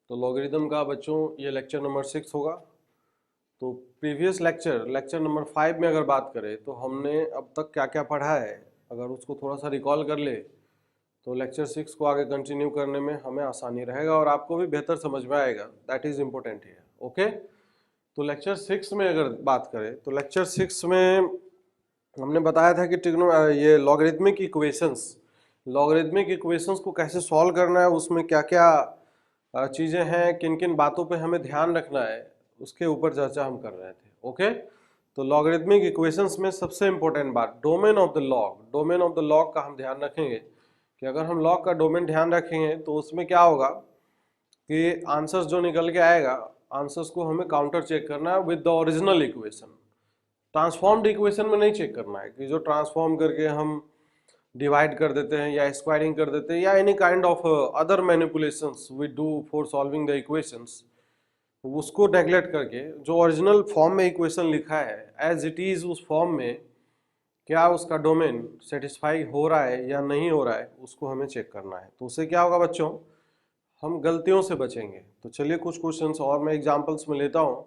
तो लॉगरिदम का बच्चों ये लेक्चर नंबर 6 होगा। तो प्रीवियस लेक्चर नंबर 5 में अगर बात करें तो हमने अब तक क्या क्या पढ़ा है, अगर उसको थोड़ा सा रिकॉल कर ले तो लेक्चर 6 को आगे कंटिन्यू करने में हमें आसानी रहेगा और आपको भी बेहतर समझ में आएगा। दैट इज इम्पोर्टेंट है। ओके, तो लेक्चर 6 में अगर बात करें तो लेक्चर 6 में हमने बताया था कि ये लॉगरिदमिक इक्वेशंस को कैसे सॉल्व करना है, उसमें क्या क्या चीज़ें हैं, किन किन बातों पे हमें ध्यान रखना है, उसके ऊपर चर्चा हम कर रहे थे। ओके, तो लॉगरिदमिक इक्वेशंस में सबसे इंपॉर्टेंट बात डोमेन ऑफ द लॉग का हम ध्यान रखेंगे कि अगर हम लॉग का डोमेन ध्यान रखेंगे तो उसमें क्या होगा कि आंसर्स जो निकल के आएगा, आंसर्स को हमें काउंटर चेक करना है with the original equation. Transformed equation में नहीं चेक करना है कि जो ट्रांसफॉर्म करके हम डिवाइड कर देते हैं या स्क्वायरिंग कर देते हैं या any kind of other manipulations we do for solving the equations, उसको नेगलेक्ट करके जो ओरिजिनल फॉर्म में इक्वेशन लिखा है एज इट इज, उस फॉर्म में क्या उसका डोमेन सेटिस्फाई हो रहा है या नहीं हो रहा है, उसको हमें चेक करना है। तो उससे क्या होगा बच्चों, हम गलतियों से बचेंगे। तो चलिए कुछ क्वेश्चंस और मैं एग्जांपल्स में लेता हूँ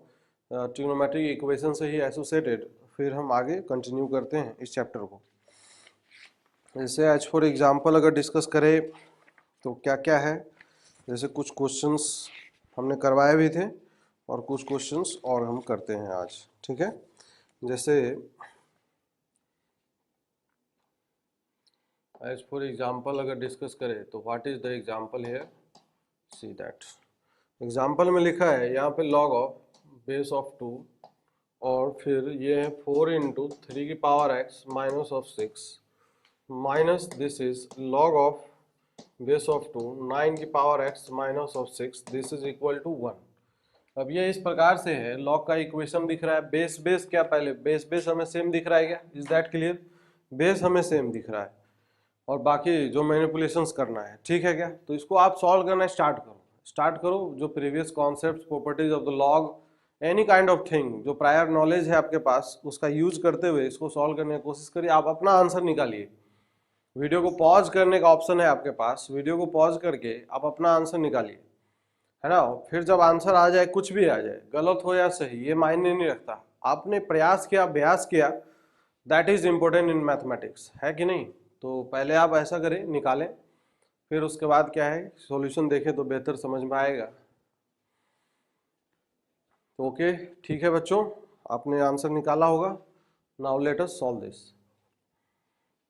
ट्रिग्नोमेट्रिक इक्वेशन से ही एसोसिएटेड, फिर हम आगे कंटिन्यू करते हैं इस चैप्टर को। जैसे एज फॉर एग्जांपल अगर डिस्कस करें तो क्या क्या है, जैसे कुछ क्वेश्चंस हमने करवाए भी थे और कुछ क्वेश्चंस और हम करते हैं आज। ठीक है, जैसे एज फॉर एग्जांपल अगर डिस्कस करें तो what is the example here, see that example में लिखा है यहाँ पे log ऑफ बेस ऑफ 2 और फिर ये है 4 इंटू 3 की power x minus of 6 minus this is log of base of 2 9 की power x minus of 6 this is equal to 1। अब ये इस प्रकार से है, log का इक्वेशन दिख रहा है, बेस क्या पहले बेस हमें सेम दिख रहा है क्या, इज दैट क्लियर? बेस हमें सेम दिख रहा है और बाकी जो मैनिपुलेशंस करना है, ठीक है क्या? तो इसको आप सॉल्व करना स्टार्ट करो जो previous concepts, properties of the log, any kind of thing जो प्रायर नॉलेज है आपके पास, उसका यूज करते हुए इसको सॉल्व करने की कोशिश करिए। आप अपना आंसर निकालिए। वीडियो को पॉज करने का ऑप्शन है आपके पास, वीडियो को पॉज करके आप अपना आंसर निकालिए, है ना? फिर जब आंसर आ जाए, कुछ भी आ जाए, गलत हो या सही, ये मायने नहीं रखता, आपने प्रयास किया, अभ्यास किया, that is important in mathematics, है कि नहीं? तो पहले आप ऐसा करें, निकालें, फिर उसके बाद क्या है सॉल्यूशन देखें तो बेहतर समझ में आएगा। तो ओके, ठीक है बच्चों, आपने आंसर निकाला होगा। Now let us solve this.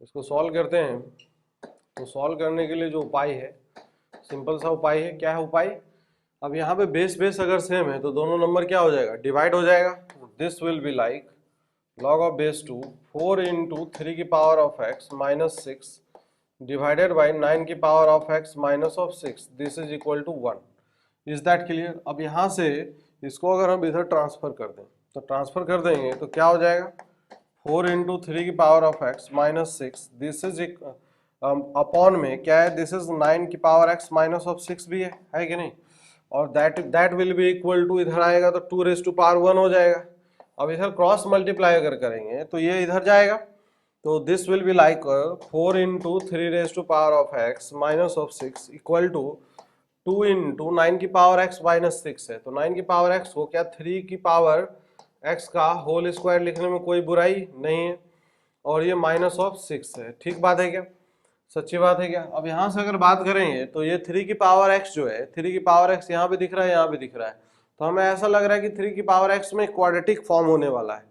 इसको सॉल्व करते हैं। तो सॉल्व करने के लिए जो उपाय है, सिंपल सा उपाय है। क्या है उपाय? अब यहाँ पे बेस अगर सेम है तो दोनों नंबर क्या हो जाएगा, डिवाइड हो जाएगा। This will be like log of base 2 4 into 3 की power of x minus 6 divided by 9 की power of x minus of 6 this is equal to 1। Is that clear? अब यहाँ से इसको अगर हम इधर ट्रांसफर कर दें तो ट्रांसफर कर देंगे तो क्या हो जाएगा, 4 इंटू 3 की power of x minus 6 this is upon में क्या है, दिस इज 9 की पावर x माइनस ऑफ 6 भी है कि नहीं? और that will be equal to, इधर आएगा तो 2 रेज टू पावर 1 हो जाएगा। अब इधर क्रॉस मल्टीप्लाई अगर करेंगे तो ये इधर जाएगा, तो this will be like 4 into 3 raise to power of x minus of 6 equal to 2 into 9 की पावर x माइनस 6 है, तो 9 की पावर x को क्या 3 की पावर x का होल स्क्वायर लिखने में कोई बुराई नहीं है, और ये माइनस ऑफ 6 है। ठीक बात है क्या, सच्ची बात है क्या? अब यहाँ से अगर बात करेंगे तो ये 3 की पावर x जो है, 3 की पावर x यहाँ भी दिख रहा है, यहाँ भी दिख रहा है, तो हमें ऐसा लग रहा है कि 3 की पावर x में क्वाड्रेटिक फॉर्म होने वाला है।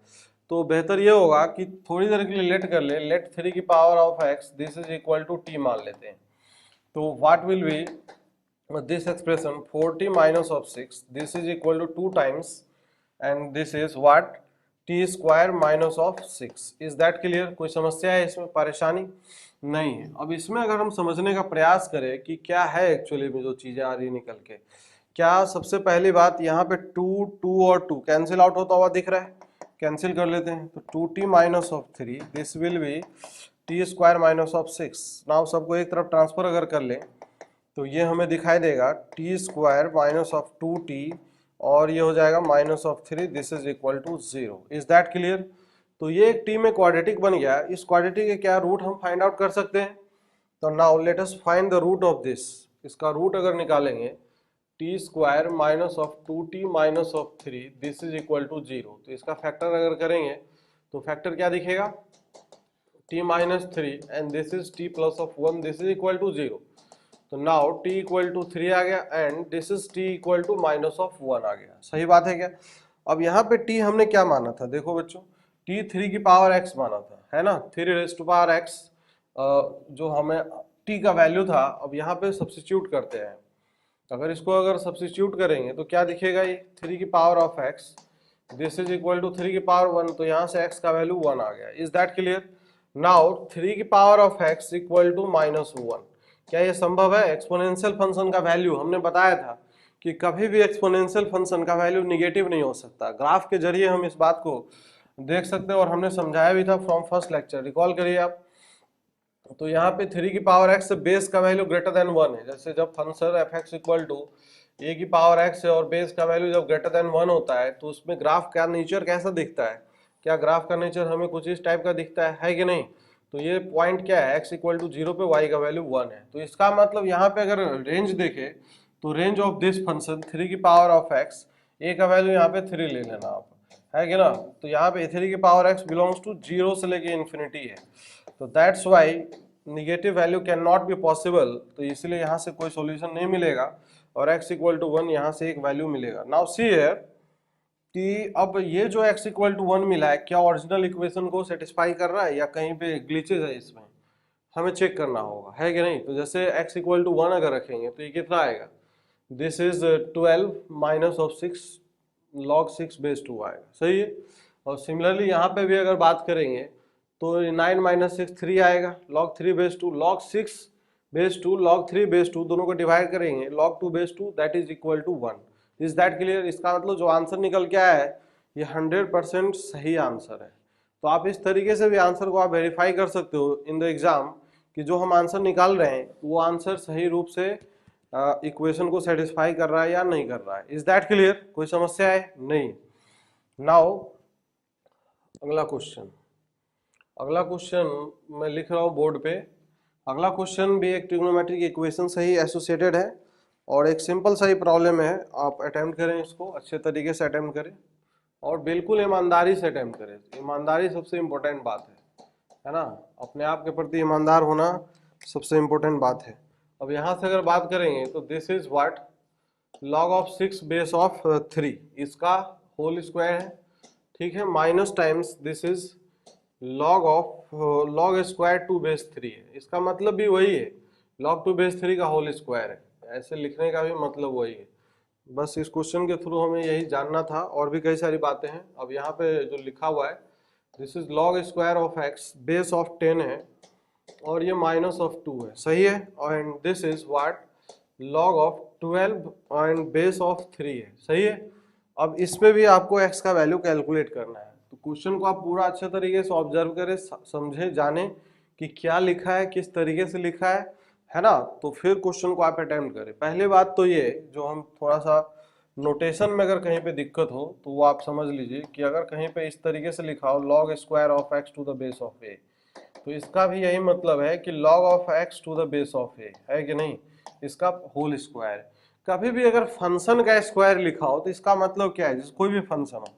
तो बेहतर ये होगा कि थोड़ी देर के लिए लेट कर ले, लेट 3 की power of x this is equal to t मान लेते हैं। तो what will be this expression 4t minus of 6 this is equal to 2 times and this is what, t square minus of 6। Is that clear? कोई समस्या है इसमें, परेशानी नहीं है? अब इसमें अगर हम समझने का प्रयास करें कि क्या है एक्चुअली में जो चीजें आ रही निकल के, क्या सबसे पहली बात यहाँ पे 2 और 2 कैंसिल आउट होता हुआ दिख रहा है, कैंसिल कर लेते हैं। तो 2t minus of 3 this will B t square minus of 6। Now सबको एक तरफ ट्रांसफर अगर कर ले तो ये हमें दिखाई देगा t square minus of 2t और ये हो जाएगा minus of 3 this is equal to 0। Is that clear? तो ये एक टी में क्वाड्रेटिक बन गया। इस क्वाड्रेटिक के क्या रूट हम फाइंड आउट कर सकते हैं। तो now let us find the root of this. इसका रूट अगर निकालेंगे t square minus of 2t minus of 3 this is equal to 0। तो इसका फैक्टर अगर करेंगे तो फैक्टर क्या दिखेगा, t minus 3 and this is t plus of 1 this is equal to 0। तो नाउ t इक्वल टू 3 आ गया and this is t equal to minus of 1 आ गया। सही बात है क्या? अब यहाँ पे t हमने क्या माना था, देखो बच्चों, t 3 की पावर x माना था, है ना, 3 रेज़ टू पावर x जो हमें t का वैल्यू था। अब यहाँ पे सब्स्टिट्यूट करते हैं, अगर इसको अगर सब्स्टिट्यूट करेंगे तो क्या दिखेगा, ये 3 की power of x this is equal to 3 की पावर 1, तो यहाँ से x का वैल्यू 1 आ गया। Is that clear? नाउ 3 की power of x equal to minus 1, क्या ये संभव है? एक्सपोनेंशियल फंक्शन का वैल्यू हमने बताया था कि कभी भी एक्सपोनेंशियल फंक्शन का वैल्यू निगेटिव नहीं हो सकता। ग्राफ के जरिए हम इस बात को देख सकते हैं और हमने समझाया भी था फ्रॉम फर्स्ट लेक्चर, रिकॉल करिए आप। तो यहाँ पे 3 की पावर x से बेस का वैल्यू ग्रेटर देन 1 है। जैसे जब function f x equal to a की पावर x है और बेस का वैल्यू जब ग्रेटर देन 1 होता है तो उसमें ग्राफ का नेचर कैसा दिखता है? क्या ग्राफ का नेचर हमें कुछ इस टाइप का दिखता है कि नहीं? तो ये पॉइंट क्या है, x इक्वल टू 0 पे y का वैल्यू 1 है। तो इसका मतलब यहाँ पे अगर रेंज देखे तो रेंज ऑफ दिस फंक्शन 3 की पावर ऑफ x, a का वैल्यू यहाँ पे 3 ले लेना आप, है कि ना। तो यहाँ पे 3 की पावर x बिलोंग्स टू 0 से लेके इन्फिनिटी है, तो that's Y negative value can not be possible. तो इसलिए यहाँ से कोई सॉल्यूशन नहीं मिलेगा और x इक्वल टू 1 यहाँ से एक वैल्यू मिलेगा। नाउ सी हियर कि अब ये जो x इक्वल टू 1 मिला है क्या ओरिजिनल इक्वेशन को सेटिस्फाई कर रहा है या कहीं पे ग्लिचेज है, इसमें हमें चेक करना होगा, है कि नहीं। तो जैसे x इक्वल टू 1 अगर रखेंगे तो ये कितना आएगा, this is 12 minus of 6 log 6 base 2 आएगा, सही है। और सिमिलरली यहाँ पे भी अगर बात करेंगे तो 9 माइनस 6 3 आएगा, log 3 base 2, log 6 base 2 log 3 base 2 दोनों को डिवाइड करेंगे log 2 base 2 that is equal to 1। Is that clear? इसका मतलब जो आंसर निकल के आया है ये 100% सही आंसर है। तो आप इस तरीके से भी आंसर को आप वेरीफाई कर सकते हो इन द एग्जाम कि जो हम आंसर निकाल रहे हैं वो आंसर सही रूप से इक्वेशन को सेटिस्फाई कर रहा है या नहीं कर रहा है। Is that clear? कोई समस्या है? नहीं। नाउ अगला क्वेश्चन, अगला क्वेश्चन मैं लिख रहा हूँ बोर्ड पे। अगला क्वेश्चन भी एक ट्रिग्नोमेट्रिक इक्वेशन से ही एसोसिएटेड है और एक सिंपल सा ही प्रॉब्लम है। आप अटेम्प्ट करें, इसको अच्छे तरीके से अटेम्प्ट करें और बिल्कुल ईमानदारी से अटेम्प्ट करें। ईमानदारी सबसे इम्पोर्टेंट बात है ना, अपने आप के प्रति ईमानदार होना सबसे इम्पोर्टेंट बात है। अब यहाँ से अगर बात करेंगे तो this is what, log of 6 base of 3 इसका होल स्क्वायर है, ठीक है, minus times this is log of log square 2 base 3 है। इसका मतलब भी वही है, log 2 बेस 3 का होल स्क्वायर है। ऐसे लिखने का भी मतलब वही है। बस इस क्वेश्चन के थ्रू हमें यही जानना था, और भी कई सारी बातें हैं। अब यहाँ पे जो लिखा हुआ है this is log square of x base of 10 है और ये माइनस ऑफ 2 है, सही है। And this is what, log of 12 and base of 3 है, सही है। अब इसमें भी आपको x का वैल्यू कैलकुलेट करना है। तो क्वेश्चन को आप पूरा अच्छे तरीके से ऑब्जर्व करें, समझे, जाने कि क्या लिखा है, किस तरीके से लिखा है ना। तो फिर क्वेश्चन को आप अटेम्प्ट करें। पहले बात तो ये जो हम थोड़ा सा नोटेशन में अगर कहीं पे दिक्कत हो तो वो आप समझ लीजिए कि अगर कहीं पे इस तरीके से लिखा हो log square of x to the base of a, तो इसका भी यही मतलब है कि log of x to the base of a, है कि नहीं, इसका होल स्क्वायर। कभी भी अगर फंक्शन का स्क्वायर लिखा हो तो इसका मतलब क्या है, जैसे कोई भी फंक्शन हो,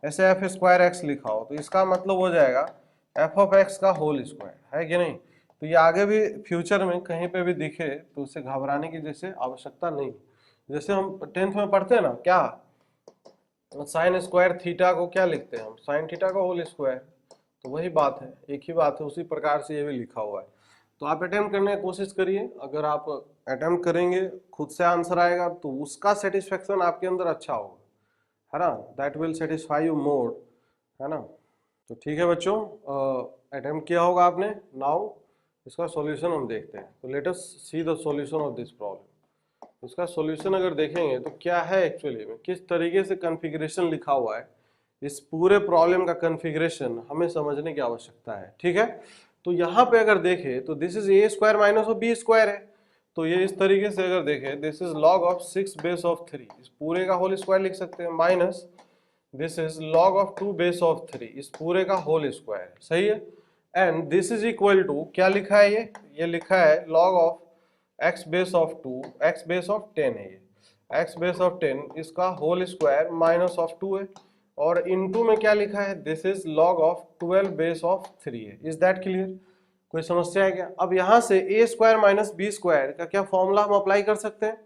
ऐसे एफ स्क्वायर एक्स लिखा हो तो इसका मतलब हो जाएगा एफ ऑफ एक्स का होल स्क्वायर, है कि नहीं। तो ये आगे भी फ्यूचर में कहीं पे भी दिखे तो उससे घबराने की जैसे आवश्यकता नहीं। जैसे हम 10th में पढ़ते हैं ना, क्या साइन स्क्वायर थीटा को क्या लिखते हैं हम, साइन थीटा का होल स्क्वायर। तो वही बात है, एक ही बात है, उसी प्रकार से ये भी लिखा हुआ है। तो आप अटेम्प्ट करने की कोशिश करिए। अगर आप अटेम्प्ट करेंगे, खुद से आंसर आएगा तो उसका सेटिस्फेक्शन आपके अंदर अच्छा होगा, है ना, that will satisfy you more, है ना। तो ठीक है बच्चों, अटेम्प्ट किया होगा आपने। नाउ इसका सॉल्यूशन हम देखते हैं। तो let us see the solution of this problem. इसका सॉल्यूशन अगर देखेंगे तो क्या है एक्चुअली में, किस तरीके से कॉन्फ़िगरेशन लिखा हुआ है, इस पूरे प्रॉब्लम का कॉन्फ़िगरेशन हमें समझने की आवश्यकता है, ठीक है। तो यहाँ पे अगर देखें तो this is a square minus of b square है। तो ये इस तरीके से अगर देखें this is log of 6 base of 3, इस पूरे का होल स्क्वायर लिख सकते हैं, minus this is log of 2 base of 3, इस पूरे का होल स्क्वायर, सही है। And this is equal to क्या लिखा है, ये लिखा है log of x base of 2, x base of 10 है ये। एक्स बेस ऑफ 10 इसका होल स्क्वायर माइनस ऑफ 2 है, और इनटू में क्या लिखा है, this is log of 12 base of 3 है। Is that clear? कोई समस्या है क्या? अब यहाँ से ए स्क्वायर माइनस बी स्क्वायर का क्या फॉर्मूला हम अप्लाई कर सकते हैं?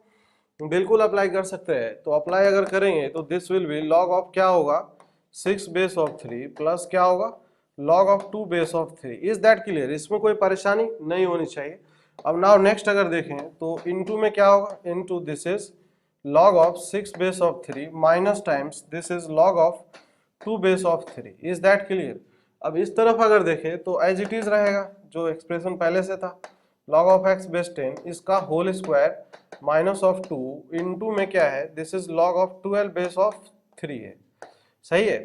बिल्कुल अप्लाई कर सकते हैं। तो अप्लाई अगर करेंगे तो this will B log of क्या होगा, 6 बेस ऑफ 3 प्लस क्या होगा, log of 2 base of 3। Is that clear? इसमें कोई परेशानी नहीं होनी चाहिए। अब नाउ नेक्स्ट अगर देखें तो इनटू में क्या होगा, into this is log of 6 base of 3 minus times this is log of 2 base of 3। is that clear? अब इस तरफ अगर देखें तो एज इट इज रहेगा जो एक्सप्रेशन पहले से था, log of x base 10 इसका whole square minus of 2 into में क्या है, this is log of 12 base of 3 है। सही है।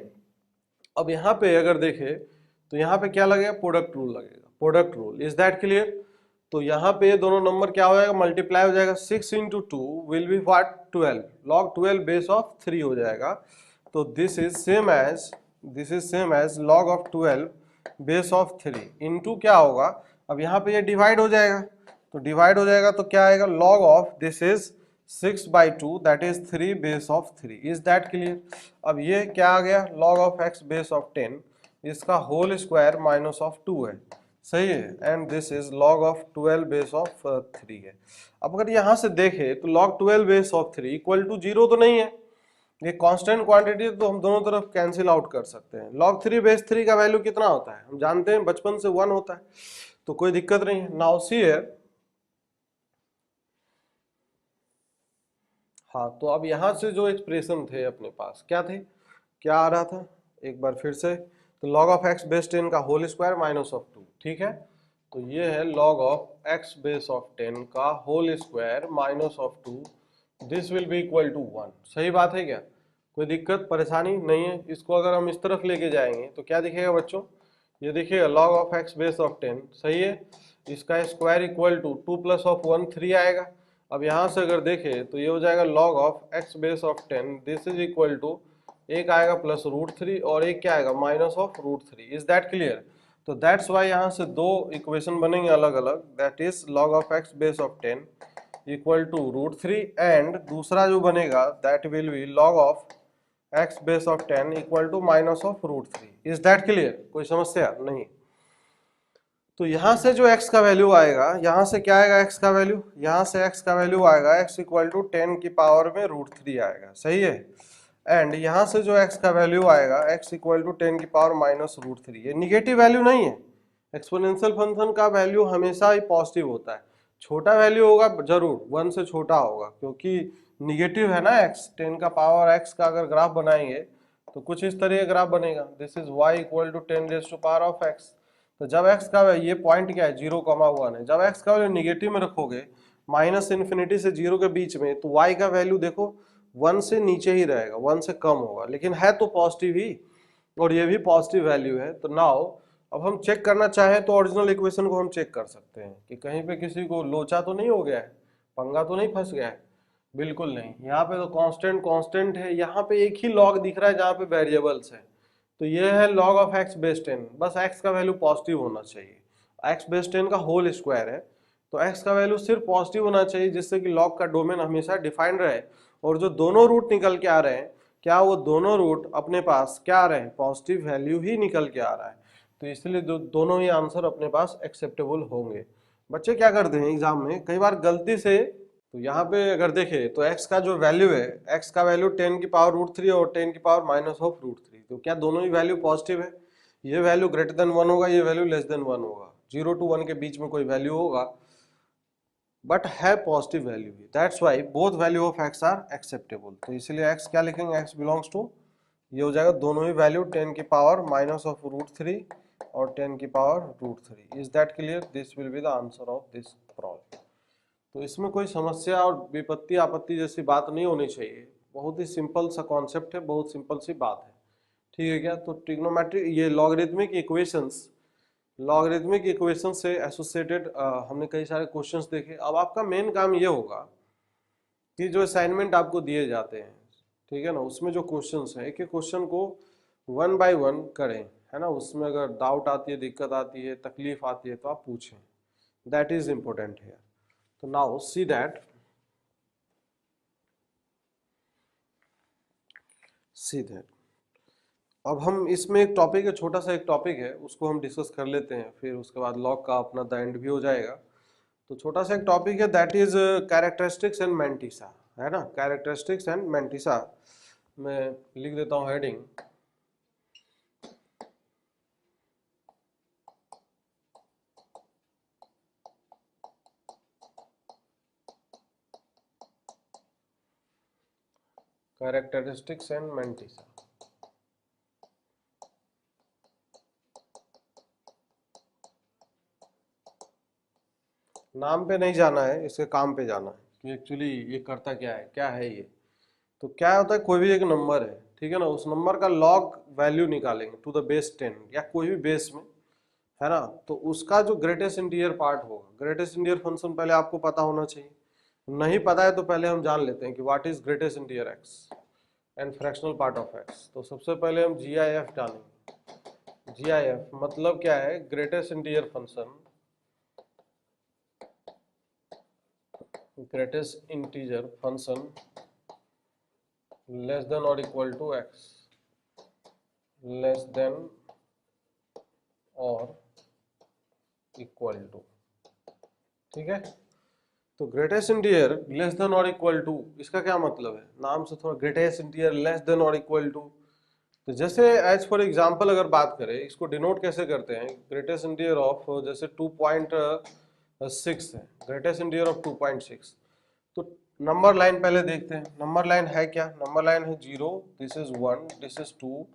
अब यहाँ पे अगर देखें तो यहाँ पे क्या लगेगा, प्रोडक्ट रूल लगेगा, product rule. Is that clear? तो यहाँ पे ये दोनों नंबर क्या हो जाएगा, मल्टीप्लाई हो जाएगा, 6 into 2 will be what, 12, log 12 base of 3 हो जाएगा। तो this is same as log of 12 base of 3 into क्या होगा, अब यहाँ पे ये डिवाइड हो जाएगा, तो डिवाइड हो जाएगा तो क्या आएगा, log of this is 6/2 that is 3 base of 3। Is that clear? अब ये क्या आ गया, log of x base of 10 इसका होल स्क्वायर माइनस ऑफ 2 है। सही है। And this is log of 12 base of 3 है। अब अगर यहां से देखें तो log 12 base of 3 equal to 0 तो नहीं है, ये कांस्टेंट क्वांटिटी तो हम दोनों तरफ कैंसिल आउट कर सकते हैं। लॉग 3 बेस 3 का वैल्यू कितना होता है, हम जानते हैं बचपन से 1 होता है, तो कोई दिक्कत नहीं है। नाउ सी हियर, हाँ तो अब यहां से जो एक्सप्रेशन थे अपने पास क्या थे, क्या आ रहा था, एक बार फिर से, तो log ऑफ x बेस 10 का होल स्क्वायर माइनस ऑफ 2, ठीक है। तो ये है log of x base of 10 का whole square minus of 2, this will be equal to 1। सही बात है क्या? कोई दिक्कत परेशानी नहीं है। इसको अगर हम इस तरफ लेके जाएंगे तो क्या दिखेगा बच्चों, ये देखिएगा log of x base of 10, सही है, इसका square equal to 2 plus of 1 3 आएगा। अब यहाँ से अगर देखें तो ये हो जाएगा log of x base of 10 this is equal to, एक आएगा प्लस √3 और एक क्या आएगा minus of √3। Is that clear? तो दैट्स वाई यहाँ से दो इक्वेशन बनेंगे अलग अलग, that is log of x base of 10 equal to √3 and दूसरा जो बनेगा that will be log of x base of 10 equal to minus of √3। Is that clear? कोई समस्या नहीं। तो यहां से जो x का वैल्यू आएगा, यहां से क्या आएगा x का वैल्यू, यहां से x का वैल्यू आएगा x इक्वल टू 10 की पावर में √3 आएगा। सही है। एंड यहां से जो x का वैल्यू आएगा x इक्वल टू 10 की पावर माइनस √3, ये निगेटिव वैल्यू नहीं है। एक्सपोनेंशियल फंक्शन का वैल्यू हमेशा ही पॉजिटिव होता है, छोटा वैल्यू होगा जरूर, 1 से छोटा होगा, क्योंकि निगेटिव है ना x, 10 का पावर x का अगर ग्राफ बनाएंगे तो कुछ इस तरह ग्राफ बनेगा, this is y equal to 10 raise to power of x। तो जब x का ये पॉइंट क्या है 0,1 है, जब x का वैल्यू निगेटिव में रखोगे माइनस इन्फिनिटी से 0 के बीच में, तो y का वैल्यू देखो 1 से नीचे ही रहेगा, 1 से कम होगा, लेकिन है तो पॉजिटिव ही, और ये भी पॉजिटिव वैल्यू है। तो नाउ अब हम चेक करना चाहें तो ओरिजिनल इक्वेशन को हम चेक कर सकते हैं कि कहीं पे किसी को लोचा तो नहीं हो गया है, पंगा तो नहीं फंस गया है। बिल्कुल नहीं, यहाँ पे तो कांस्टेंट कांस्टेंट है, यहाँ पे एक ही लॉग दिख रहा है जहाँ पे वेरिएबल्स है। तो ये है log ऑफ x बेस 10, बस x का वैल्यू पॉजिटिव होना चाहिए, x बेस 10 का होल स्क्वायर है, तो x का वैल्यू सिर्फ पॉजिटिव होना चाहिए जिससे कि log का डोमेन हमेशा डिफाइंड रहे। और जो दोनों रूट निकल के आ रहे हैं, क्या वो दोनों रूट अपने पास क्या आ रहे हैं, पॉजिटिव वैल्यू ही निकल के आ रहा है, तो इसलिए दोनों ही आंसर अपने पास एक्सेप्टेबल होंगे। बच्चे क्या करते हैं एग्जाम में कई बार गलती से, तो यहाँ पे अगर देखें तो x का जो वैल्यू है, x का वैल्यू 10 की पावर √3 और 10 की पावर माइनस ऑफ √3, तो क्या दोनों ही वैल्यू पॉजिटिव है, ये वैल्यू ग्रेटर देन 1 होगा, ये वैल्यू लेस देन 1 होगा, 0 to 1 के बीच में कोई वैल्यू होगा, बट है पॉजिटिव वैल्यू ही, that's why both value of x are acceptable. तो इसलिए x क्या लिखेंगे, x बिलोंग्स टू, ये हो जाएगा दोनों ही वैल्यू 10 की पावर माइनस ऑफ √3 और 10 की power √3। Is that clear? This will be the answer of this problem. तो इसमें कोई समस्या और विपत्ति आपत्ति जैसी बात नहीं होनी चाहिए, बहुत ही सिंपल सा कॉन्सेप्ट है, बहुत सिंपल सी बात है, ठीक है क्या। तो ट्रिग्नोमेट्रिक ये लॉगरिथमिक इक्वेशन से एसोसिएटेड हमने कई सारे क्वेश्चंस देखे। अब आपका मेन काम ये होगा कि जो असाइनमेंट आपको दिए जाते हैं, ठीक है ना, उसमें जो क्वेश्चंस हैं एक एक क्वेश्चन को 1 by 1 करें, है ना, उसमें अगर डाउट आती है, दिक्कत आती है, तकलीफ आती है तो आप पूछें, दैट इज इम्पोर्टेंट है। तो now see that see that. अब हम इसमें एक टॉपिक है, छोटा सा एक टॉपिक है, उसको हम डिस्कस कर लेते हैं, फिर उसके बाद लॉग का अपना द एंड भी हो जाएगा। तो छोटा सा एक टॉपिक है, that is characteristics and mantissa, है ना, कैरेक्टरिस्टिक्स एंड मैंटिसा। मैं लिख देता हूँ हेडिंग, कैरेक्टरिस्टिक्स एंड मैंटिसा। नाम पे नहीं जाना है, इसके काम पे जाना है कि एक्चुअली ये करता क्या है ये। तो क्या होता है, कोई भी एक नंबर है, ठीक है ना, उस नंबर का लॉग वैल्यू निकालेंगे टू द बेस 10 या कोई भी बेस में, है ना। तो उसका जो ग्रेटेस्ट इंटीजर पार्ट होगा, ग्रेटेस्ट इंटीजर फंक्शन पहले आपको पता होना चाहिए। नहीं पता है तो पहले हम जान लेते हैं कि what is greatest integer x and fractional part of x. तो सबसे पहले हम GIF डालेंगे। GIF मतलब क्या है, greatest integer function, greatest integer function less than और equal to x, less than और इक्वल टू, ठीक है। तो ग्रेटेस्ट इंटीजर लेस देन और इक्वल टू, इसका क्या मतलब है, नाम से थोड़ा, ग्रेटेस्ट इंटीजर लेस देन और इक्वल टू। तो जैसे एज फॉर एग्जांपल अगर बात करें, इसको डिनोट कैसे करते हैं, ग्रेटेस्ट इंटीजर ऑफ जैसे 2.6 है, ग्रेटेस्ट इंटीजर ऑफ 2.6। तो नंबर लाइन पहले देखते हैं, नंबर लाइन है क्या, नंबर लाइन है 0, this is 1, this is 2,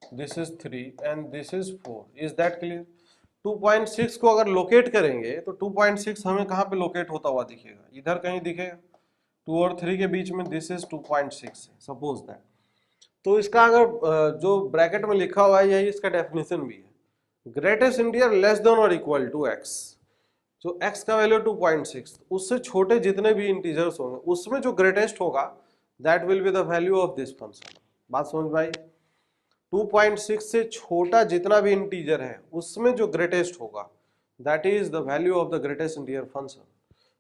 this is 3 and this is 4। Is that clear. 2.6 को अगर लोकेट करेंगे तो 2.6 हमें कहाँ पे लोकेट होता हुआ दिखेगा, इधर कहीं दिखेगा, 2 और 3 के बीच में दिस इज 2.6 है, सपोज दैट। तो इसका अगर जो ब्रैकेट में लिखा हुआ है यही इसका डेफिनेशन भी है, ग्रेटेस्ट इंटीजर लेस देन और इक्वल टू एक्स। जो x का वैल्यू 2.6, उससे छोटे जितने भी इंटीजर्स होंगे उसमें जो ग्रेटेस्ट होगा that will be the value of this function. बात समझ में आई। 2.6 से छोटा जितना भी इंटीजर है उसमें जो ग्रेटेस्ट होगा that is the value of the greatest integer function.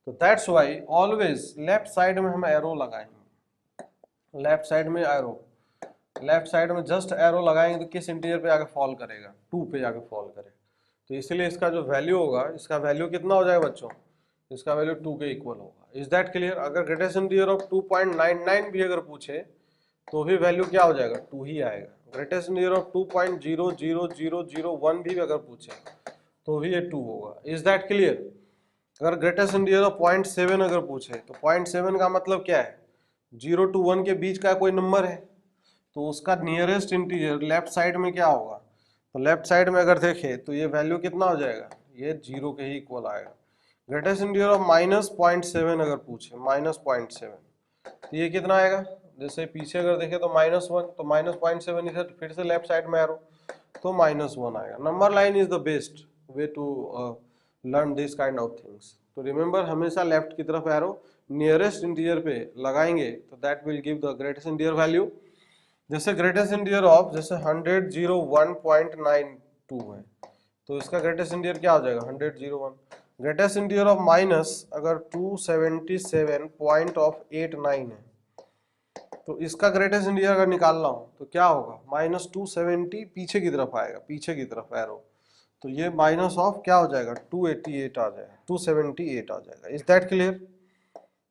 तो that's why always left side में हम एरो लगाएंगे, लेफ्ट साइड में एरो, लेफ्ट साइड में जस्ट एरो लगाएंगे तो किस इंटीजर पे आके फॉल करेगा, 2 पे जाके फॉल करेगा। तो इसलिए इसका जो वैल्यू होगा, इसका वैल्यू कितना हो जाएगा बच्चों, इसका वैल्यू 2 के इक्वल होगा। Is that clear. अगर ग्रेटेस्ट इंटीजर ऑफ 2.99 भी अगर पूछे तो भी वैल्यू क्या हो जाएगा, 2 ही आएगा। ग्रेटेस्ट इंटीजर ऑफ 2.00001 भी अगर पूछे तो भी ये 2 होगा। Is that clear. अगर ग्रेटेस्ट इंटीजर ऑफ 0.7 अगर पूछे तो 0.7 का मतलब क्या है, 0 to 1 के बीच का कोई नंबर है, तो उसका नियरेस्ट इंटीजर लेफ्ट साइड में क्या होगा, तो लेफ्ट साइड में अगर देखें तो ये वैल्यू कितना हो जाएगा, ये 0 के ही इक्वल आएगा। ग्रेटेस्ट इंटीजर ऑफ -0.7 अगर पूछे, -0.7, तो ये कितना आएगा, जैसे पीछे अगर देखें तो -1, तो -0.7 इधर फिर से लेफ्ट साइड में एरो, तो -1 आएगा। Number line is the best way to learn this kind of things. तो रिमेंबर, हमेशा लेफ्ट की तरफ एरो नियरेस्ट इंटीजर पे लगाएंगे तो that will give the greatest integer value. जैसे ग्रेटेस्ट इंटीजर ऑफ जैसे 100.192 है, तो इसका ग्रेटेस्ट इंटीजर क्या हो जाएगा, 100.1। ग्रेटेस्ट इंटीजर ऑफ माइनस अगर 277.89 है, तो इसका ग्रेटेस्ट इंटीजर अगर निकालना हो तो क्या होगा, -270 पीछे की तरफ आएगा, पीछे की तरफ एरो, तो ये माइनस ऑफ क्या हो जाएगा, 288 आ जाएगा, 278 आ जाएगा। Is that clear.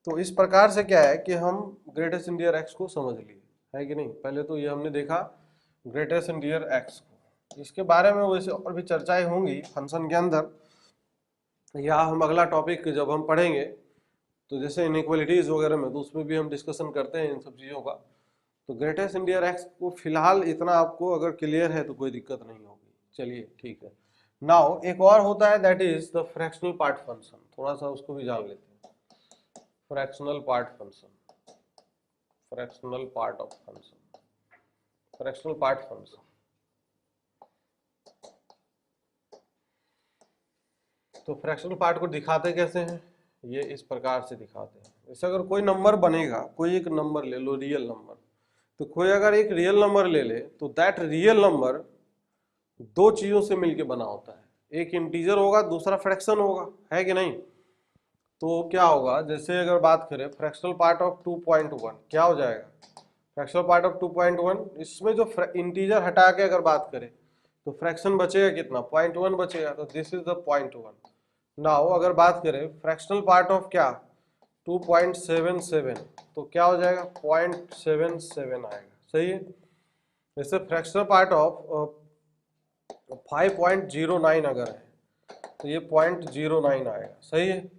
तो इस प्रकार से क्या है कि हम ग्रेटेस्ट इंटीजर एक्स को समझ लिए, है कि नहीं। पहले तो ये हमने देखा ग्रेटेस्ट इंटीजर एक्स को, इसके बारे में वैसे और भी चर्चाएं होंगी फंक्शन के अंदर, या हम अगला टॉपिक जब हम पढ़ेंगे तो जैसे इनइक्वालिटीज वगैरह में, तो उसमें भी हम डिस्कशन करते हैं इन सब चीज़ों का। तो ग्रेटेस्ट इंटीजर एक्स को फिलहाल इतना आपको अगर क्लियर है तो कोई दिक्कत नहीं होगी। चलिए ठीक है। नाउ एक और होता है that is the fractional part function, थोड़ा सा उसको भी जान लेते हैं। Fractional part function, fractional part of function, fractional part function. तो फ्रैक्शनल पार्ट को दिखाते कैसे हैं, ये इस प्रकार से दिखाते हैं। जैसे अगर कोई नंबर बनेगा, कोई एक नंबर ले लो, रियल नंबर, तो कोई अगर एक रियल नंबर ले ले तो दैट रियल नंबर दो चीजों से मिलके बना होता है, एक इंटीजर होगा, दूसरा फ्रैक्शन होगा, है कि नहीं। तो क्या होगा, जैसे अगर बात करें फ्रैक्शनल पार्ट ऑफ 2.1 क्या हो जाएगा, फ्रैक्शनल पार्ट ऑफ 2.1, इसमें जो इंटीजर हटा के अगर बात करें तो फ्रैक्शन बचेगा कितना, 0.1 बचेगा, तो दिस इज द 0.1। नाउ अगर बात करें फ्रैक्शनल पार्ट ऑफ क्या 2.77, तो क्या हो जाएगा 0.77 आएगा, सही है। जैसे फ्रैक्शनल पार्ट ऑफ 5.09 अगर है तो ये 0.09 आएगा, सही है।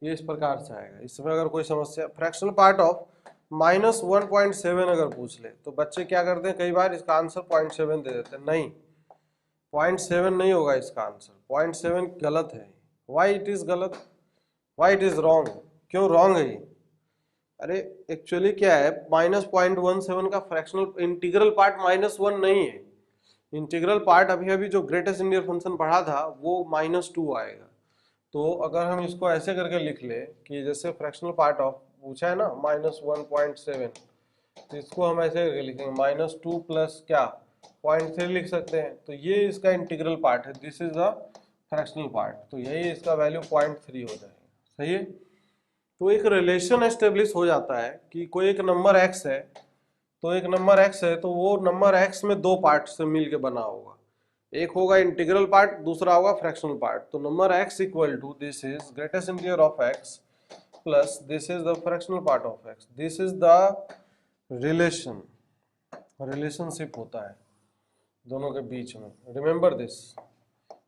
ये इस प्रकार से आएगा। इसमें अगर कोई समस्या, फ्रैक्शनल पार्ट ऑफ -1.7 अगर पूछ ले तो बच्चे क्या करते हैं, कई बार इसका आंसर 0.7 दे देते हैं। नहीं, 0.7 नहीं होगा इसका आंसर, 0.7 गलत है। वाई इट इज गलत, वाई इट इज रॉन्ग, क्यों रॉन्ग है ये? अरे एक्चुअली क्या है, -0.17 का फ्रैक्शनल इंटीग्रल पार्ट -1 नहीं है। इंटीग्रल पार्ट अभी अभी जो ग्रेटेस्ट इंटीजर फंक्शन पढ़ा था वो -2 आएगा। तो अगर हम इसको ऐसे करके लिख ले कि जैसे फ्रैक्शनल पार्ट ऑफ पूछा है ना -1.7, तो इसको हम ऐसे करके लिखेंगे -2 प्लस क्या 0.3 लिख सकते हैं। तो ये इसका इंटीग्रल पार्ट है, this is the fractional part, तो यही इसका वैल्यू 0.3 हो जाएगा, सही है। तो एक रिलेशन एस्टेब्लिश हो जाता है कि कोई एक नंबर x है, तो एक नंबर x है तो वो नंबर x में दो पार्ट से मिलके बना होगा, एक होगा इंटीग्रल पार्ट, दूसरा होगा फ्रैक्शनल पार्ट। तो number x equal to this is greatest integer of x plus this is the fractional part of x, this is the relationship होता है दोनों के बीच में। Remember this.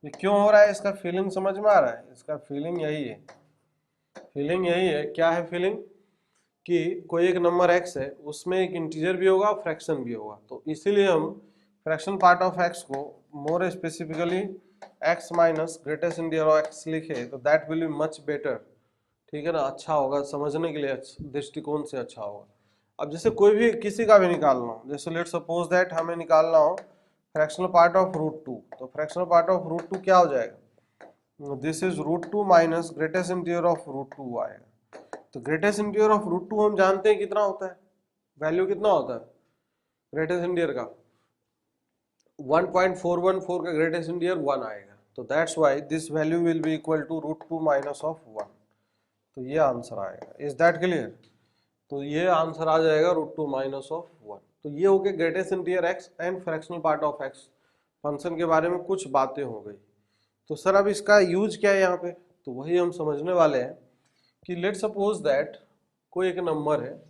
ये क्यों हो रहा है, इसका फीलिंग समझ में आ रहा है? इसका फीलिंग यही है, फीलिंग यही है। क्या है फीलिंग? कि कोई एक नंबर x है, उसमें एक इंटीजर भी होगा, फ्रैक्शन भी होगा, तो इसीलिए हम फ्रैक्शन पार्ट ऑफ x को more specifically x minus greatest integer of x लिखे तो that will be much better, ठीक है ना, अच्छा होगा समझने के लिए, दृष्टिकोण से अच्छा होगा। अब जैसे कोई भी किसी का भी निकालना हो, जैसे लेट सपोज दैट हमें निकालना हो फ्रैक्शनल पार्ट ऑफ √2, तो फ्रैक्शनल पार्ट ऑफ √2 क्या हो जाएगा, this is √2 minus greatest integer of √2 आएगा। तो ग्रेटेस्ट इंटीजर ऑफ √2 हम जानते हैं कितना होता है, वैल्यू कितना होता है ग्रेटेस्ट इंटीजर का, 1.414 का ग्रेटेस्ट इंटीजर 1 आएगा। तो that's why this value will be equal to √2 minus of 1। तो ये आंसर आएगा। Is that clear? तो ये आंसर आ जाएगा √2 माइनस ऑफ 1। तो ये हो गया greatest integer x and fractional part of x function के बारे में कुछ बातें हो गई। तो सर अब इसका यूज क्या है यहाँ पे, तो वही हम समझने वाले हैं कि लेट सपोज दैट कोई एक नंबर है,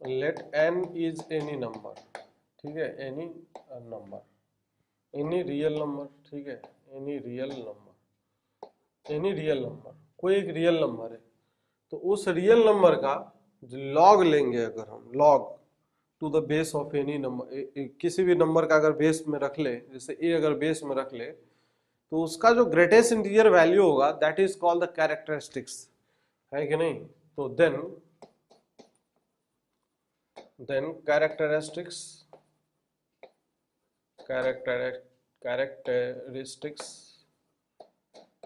let n is any number, ठीक है, any number, any real number, ठीक है, any real number, any real number, कोई एक रियल नंबर है, तो उस रियल नंबर का जो लॉग लेंगे, अगर हम log to the base of any number, किसी भी नंबर का अगर बेस में रख ले, जैसे a अगर बेस में रख ले, तो उसका जो ग्रेटेस्ट इंटीजर वैल्यू होगा that is called the characteristics, है कि नहीं। तो then characteristics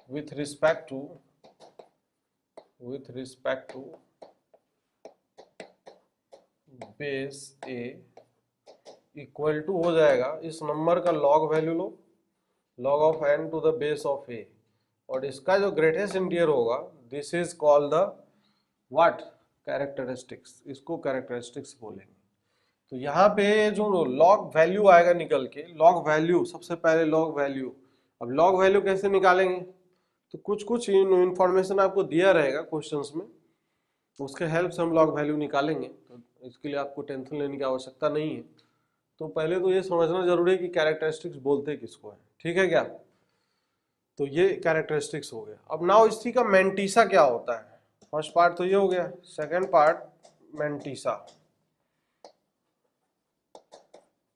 with respect to base a equal to हो जाएगा इस नंबर का लॉग वैल्यू लो, log of n to the base of a, और इसका जो ग्रेटेस्ट इंटीजर होगा this is called the what, characteristics, इसको कैरेक्टरिस्टिक्स बोलेंगे। तो यहाँ पे जो लॉग वैल्यू आएगा निकल के, लॉग वैल्यू सबसे पहले लॉग वैल्यू, अब लॉग वैल्यू कैसे निकालेंगे, तो कुछ इन्फॉर्मेशन आपको दिया रहेगा क्वेश्चंस में, उसके हेल्प से हम लॉग वैल्यू निकालेंगे। तो इसके लिए आपको टेंशन लेने की आवश्यकता नहीं है। तो पहले तो ये समझना जरूरी है कि कैरेक्टरिस्टिक्स बोलते किसको है, ठीक है क्या। तो ये कैरेक्टरिस्टिक्स हो गया। अब नाउ इसी का मैंटीसा क्या होता है, फर्स्ट पार्ट तो ये हो गया, सेकेंड पार्ट मैंटीसा।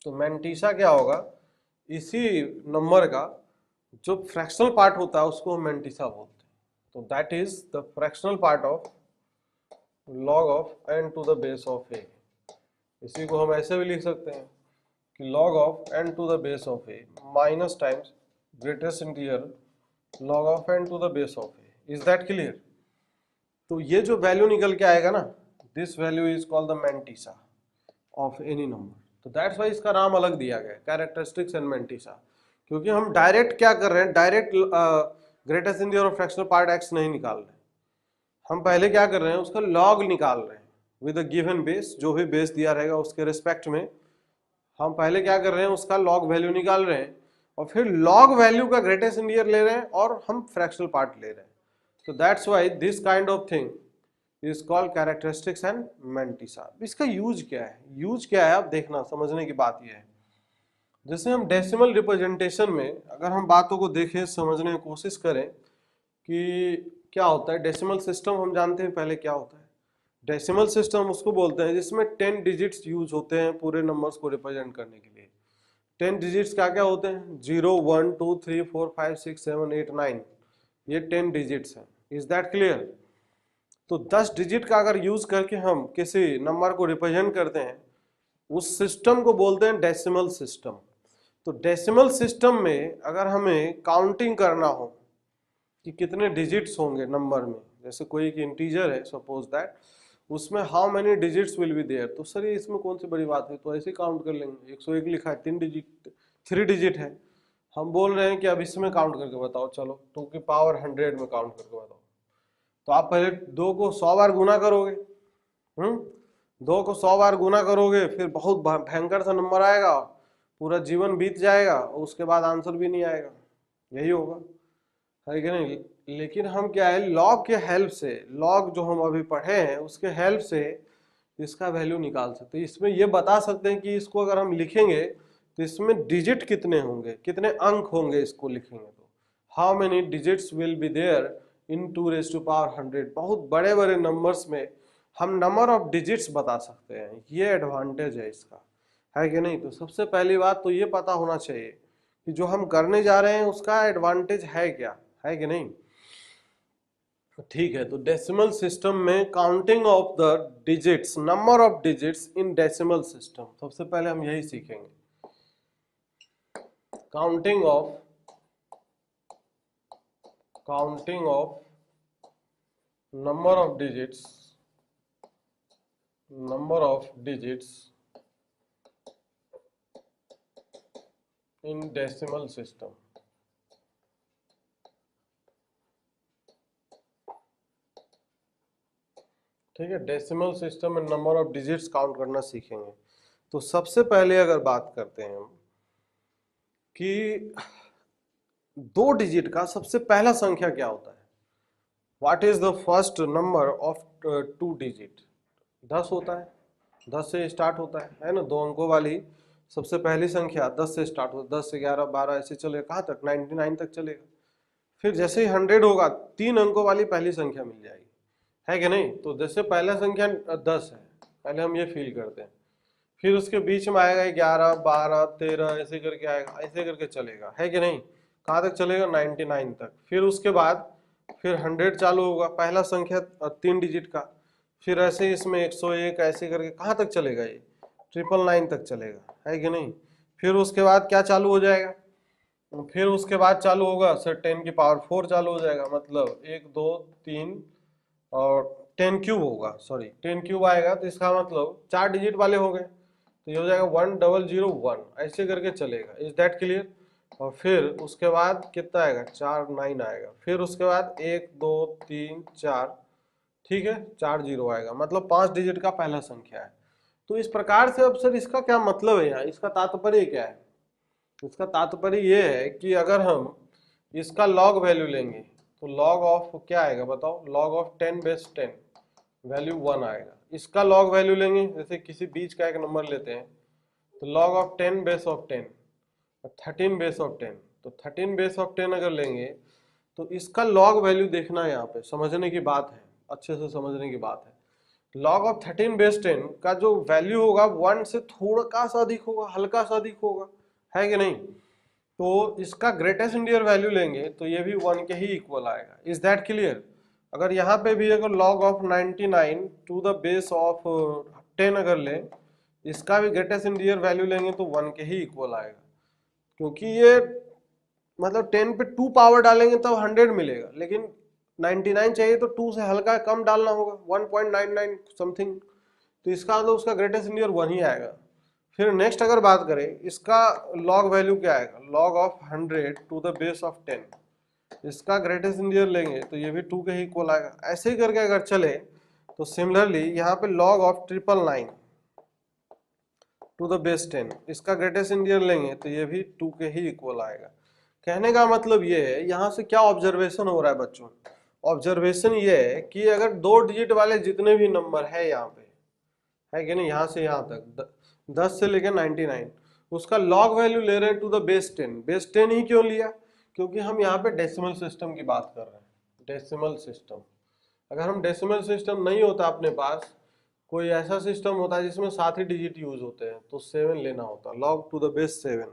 तो मैंटीसा क्या होगा, इसी नंबर का जो फ्रैक्शनल पार्ट होता है उसको हम मैंटीसा बोलते हैं। तो that is the fractional part of log of n to the base of a। इसी को हम ऐसे भी लिख सकते हैं कि log of n to the base of a minus times greatest integer log of n to the base of a। Is that clear? तो ये जो वैल्यू निकल के आएगा ना, this value is called the mantissa of any number. तो that's why इसका नाम अलग दिया गया, कैरेक्टरिस्टिक्स एंड मैंटीसा, क्योंकि हम डायरेक्ट क्या कर रहे हैं, डायरेक्ट ग्रेटेस्ट इंटीजर और फ्रैक्शनल पार्ट x नहीं निकाल रहे, हम पहले क्या कर रहे हैं, उसका लॉग निकाल रहे हैं विद अ गिवन बेस, जो भी बेस दिया रहेगा उसके रिस्पेक्ट में हम पहले क्या कर रहे हैं, उसका लॉग वैल्यू निकाल रहे हैं और फिर लॉग वैल्यू का ग्रेटेस्ट इंटीजर ले रहे हैं और हम फ्रैक्शनल पार्ट ले रहे हैं। तो that's why this kind of thing is called characteristics and mantissa. इसका यूज क्या है, यूज क्या है, आप देखना समझने की बात यह है। जैसे हम डेसिमल रिप्रेजेंटेशन में अगर हम बातों को देखें, समझने की कोशिश करें कि क्या होता है डेसिमल सिस्टम, हम जानते हैं पहले क्या होता है। डेसिमल सिस्टम उसको बोलते हैं जिसमें 10 डिजिट्स यूज होते हैं पूरे नंबर्स को रिप्रेजेंट करने के लिए। 10 डिजिट्स क्या क्या होते हैं, 0 1 2 3 4 5 6 7 8 9, ये 10 डिजिट्स हैं। Is that clear? तो 10 डिजिट का अगर यूज करके हम किसी नंबर को रिप्रेजेंट करते हैं, उस सिस्टम को बोलते हैं डेसिमल सिस्टम। तो डेसिमल सिस्टम में अगर हमें काउंटिंग करना हो कि कितने डिजिट्स होंगे नंबर में, जैसे कोई एक इंटीजर है सपोज दैट, उसमें how many digits will be there, तो सर ये इसमें कौन सी बड़ी बात है, तो ऐसे काउंट कर लेंगे। 101 लिखा है, 3 डिजिट है, हम बोल रहे हैं कि अब इसमें काउंट करके बताओ, चलो 2 की पावर 100 में काउंट करके बताओ। तो आप पहले 2 को 100 बार गुना करोगे, 2 को 100 बार गुना करोगे, फिर बहुत भयंकर सा नंबर आएगा, पूरा जीवन बीत जाएगा और उसके बाद आंसर भी नहीं आएगा, यही होगा, है कि नहीं। लेकिन हम क्या है, लॉग के हेल्प से, लॉग जो हम अभी पढ़े हैं उसके हेल्प से इसका वैल्यू निकाल सकते हैं। इसमें ये बता सकते हैं कि इसको अगर हम लिखेंगे तो इसमें डिजिट कितने होंगे, कितने अंक होंगे, इसको लिखेंगे तो how many digits will be there in 2⁻100। बहुत बड़े बड़े नंबर्स में हम नंबर ऑफ डिजिट्स बता सकते हैं, ये एडवांटेज है इसका, है कि नहीं। तो सबसे पहली बात तो ये पता होना चाहिए कि जो हम करने जा रहे हैं उसका एडवांटेज है क्या, है कि नहीं। ठीक है, तो डेसिमल सिस्टम में counting of the digits, number of digits in decimal system, सबसे पहले हम यही सीखेंगे। Counting of number of digits in decimal system। ठीक है, डेसिमल सिस्टम में नंबर ऑफ डिजिट्स काउंट करना सीखेंगे। तो सबसे पहले अगर बात करते हैं हम कि 2 डिजिट का सबसे पहला संख्या क्या होता है, what is the first number of 2 digit, 10 होता है, 10 से स्टार्ट होता है ना, 2 अंकों वाली सबसे पहली संख्या 10 से स्टार्ट होता है, 10 से 11 12 ऐसे चलेगा, कहाँ तक, 99 तक चलेगा। फिर जैसे ही 100 होगा 3 अंकों वाली पहली संख्या मिल जाएगी, है कि नहीं। तो जैसे पहला संख्या 10 है, पहले हम ये फील करते हैं, फिर उसके बीच में आएगा 11 12 13 ऐसे करके आएगा, ऐसे करके चलेगा, है कि नहीं। कहाँ तक चलेगा, 99 तक। फिर उसके बाद फिर 100 चालू होगा, पहला संख्या 3 डिजिट का, फिर ऐसे इसमें 101 ऐसे करके कहाँ तक चलेगा, ये 999 तक चलेगा, है कि नहीं। फिर उसके बाद क्या चालू हो जाएगा, फिर उसके बाद चालू होगा सर 10 की पावर 4 चालू हो जाएगा, मतलब 1 2 3 और 10 क्यूब होगा, सॉरी 10 क्यूब आएगा, तो इसका मतलब 4 डिजिट वाले हो गए, तो ये हो जाएगा 1001 ऐसे करके चलेगा। Is that clear. और फिर उसके बाद कितना आएगा, 49 आएगा, फिर उसके बाद 1 2 3 4, ठीक है, 4 जीरो आएगा, मतलब 5 डिजिट का पहला संख्या है। तो इस प्रकार से अब सर इसका क्या मतलब है, यहाँ इसका तात्पर्य क्या है, इसका तात्पर्य ये है कि अगर हम इसका लॉग वैल्यू लेंगे तो लॉग ऑफ क्या आएगा बताओ, लॉग ऑफ 10 बेस 10 वैल्यू 1 आएगा। इसका लॉग वैल्यू लेंगे, जैसे किसी बीच का एक नंबर लेते हैं, तो log ऑफ 10 बेस ऑफ 10 और 13 बेस ऑफ 10, तो 13 बेस ऑफ 10 अगर लेंगे तो इसका log वैल्यू देखना है, यहाँ पे समझने की बात है, अच्छे से समझने की बात है। log ऑफ 13 बेस 10 का जो वैल्यू होगा 1 से थोड़ा सा अधिक होगा, हल्का सा अधिक होगा, है कि नहीं। तो इसका ग्रेटेस्ट इंटीजर वैल्यू लेंगे तो ये भी 1 के ही इक्वल आएगा। Is that clear. अगर यहाँ पे भी अगर log of 99 to the base of 10 अगर ले, इसका भी ग्रेटेस्ट इंटीजर वैल्यू लेंगे तो 1 के ही इक्वल आएगा, क्योंकि ये मतलब 10 पे 2 पावर डालेंगे तब 100 मिलेगा, लेकिन 99 चाहिए तो 2 से हल्का कम डालना होगा, 1.99 समथिंग, तो इसका मतलब उसका ग्रेटेस्ट इंटीजर 1 ही आएगा। फिर नेक्स्ट अगर बात करें, इसका लॉग वैल्यू क्या आएगा, log of 100 to the base of 10, इसका ग्रेटेस्ट इंटीजर लेंगे तो ये भी 2 के ही इक्वल आएगा। ऐसे ही करके अगर चले तो सिमिलरली यहाँ पे log of 999 to the base 10, इसका ग्रेटेस्ट इंटीजर लेंगे तो ये भी 2 के ही इक्वल आएगा। कहने का मतलब ये है, यहाँ से क्या ऑब्जर्वेशन हो रहा है बच्चों? ऑब्जर्वेशन ये है कि अगर 2 डिजिट वाले जितने भी नंबर है यहाँ पे, है कि नहीं, यहाँ से यहाँ तक 10 से लेकर 99, उसका लॉग वैल्यू ले रहे हैं टू द बेस 10। बेस 10 ही क्यों लिया? क्योंकि हम यहाँ पे डेसिमल सिस्टम की बात कर रहे हैं। डेसिमल सिस्टम, अगर हम डेसिमल सिस्टम नहीं होता अपने पास, कोई ऐसा सिस्टम होता है जिसमें 7 ही डिजिट यूज होते हैं, तो 7 लेना होता, लॉग टू द बेस 7।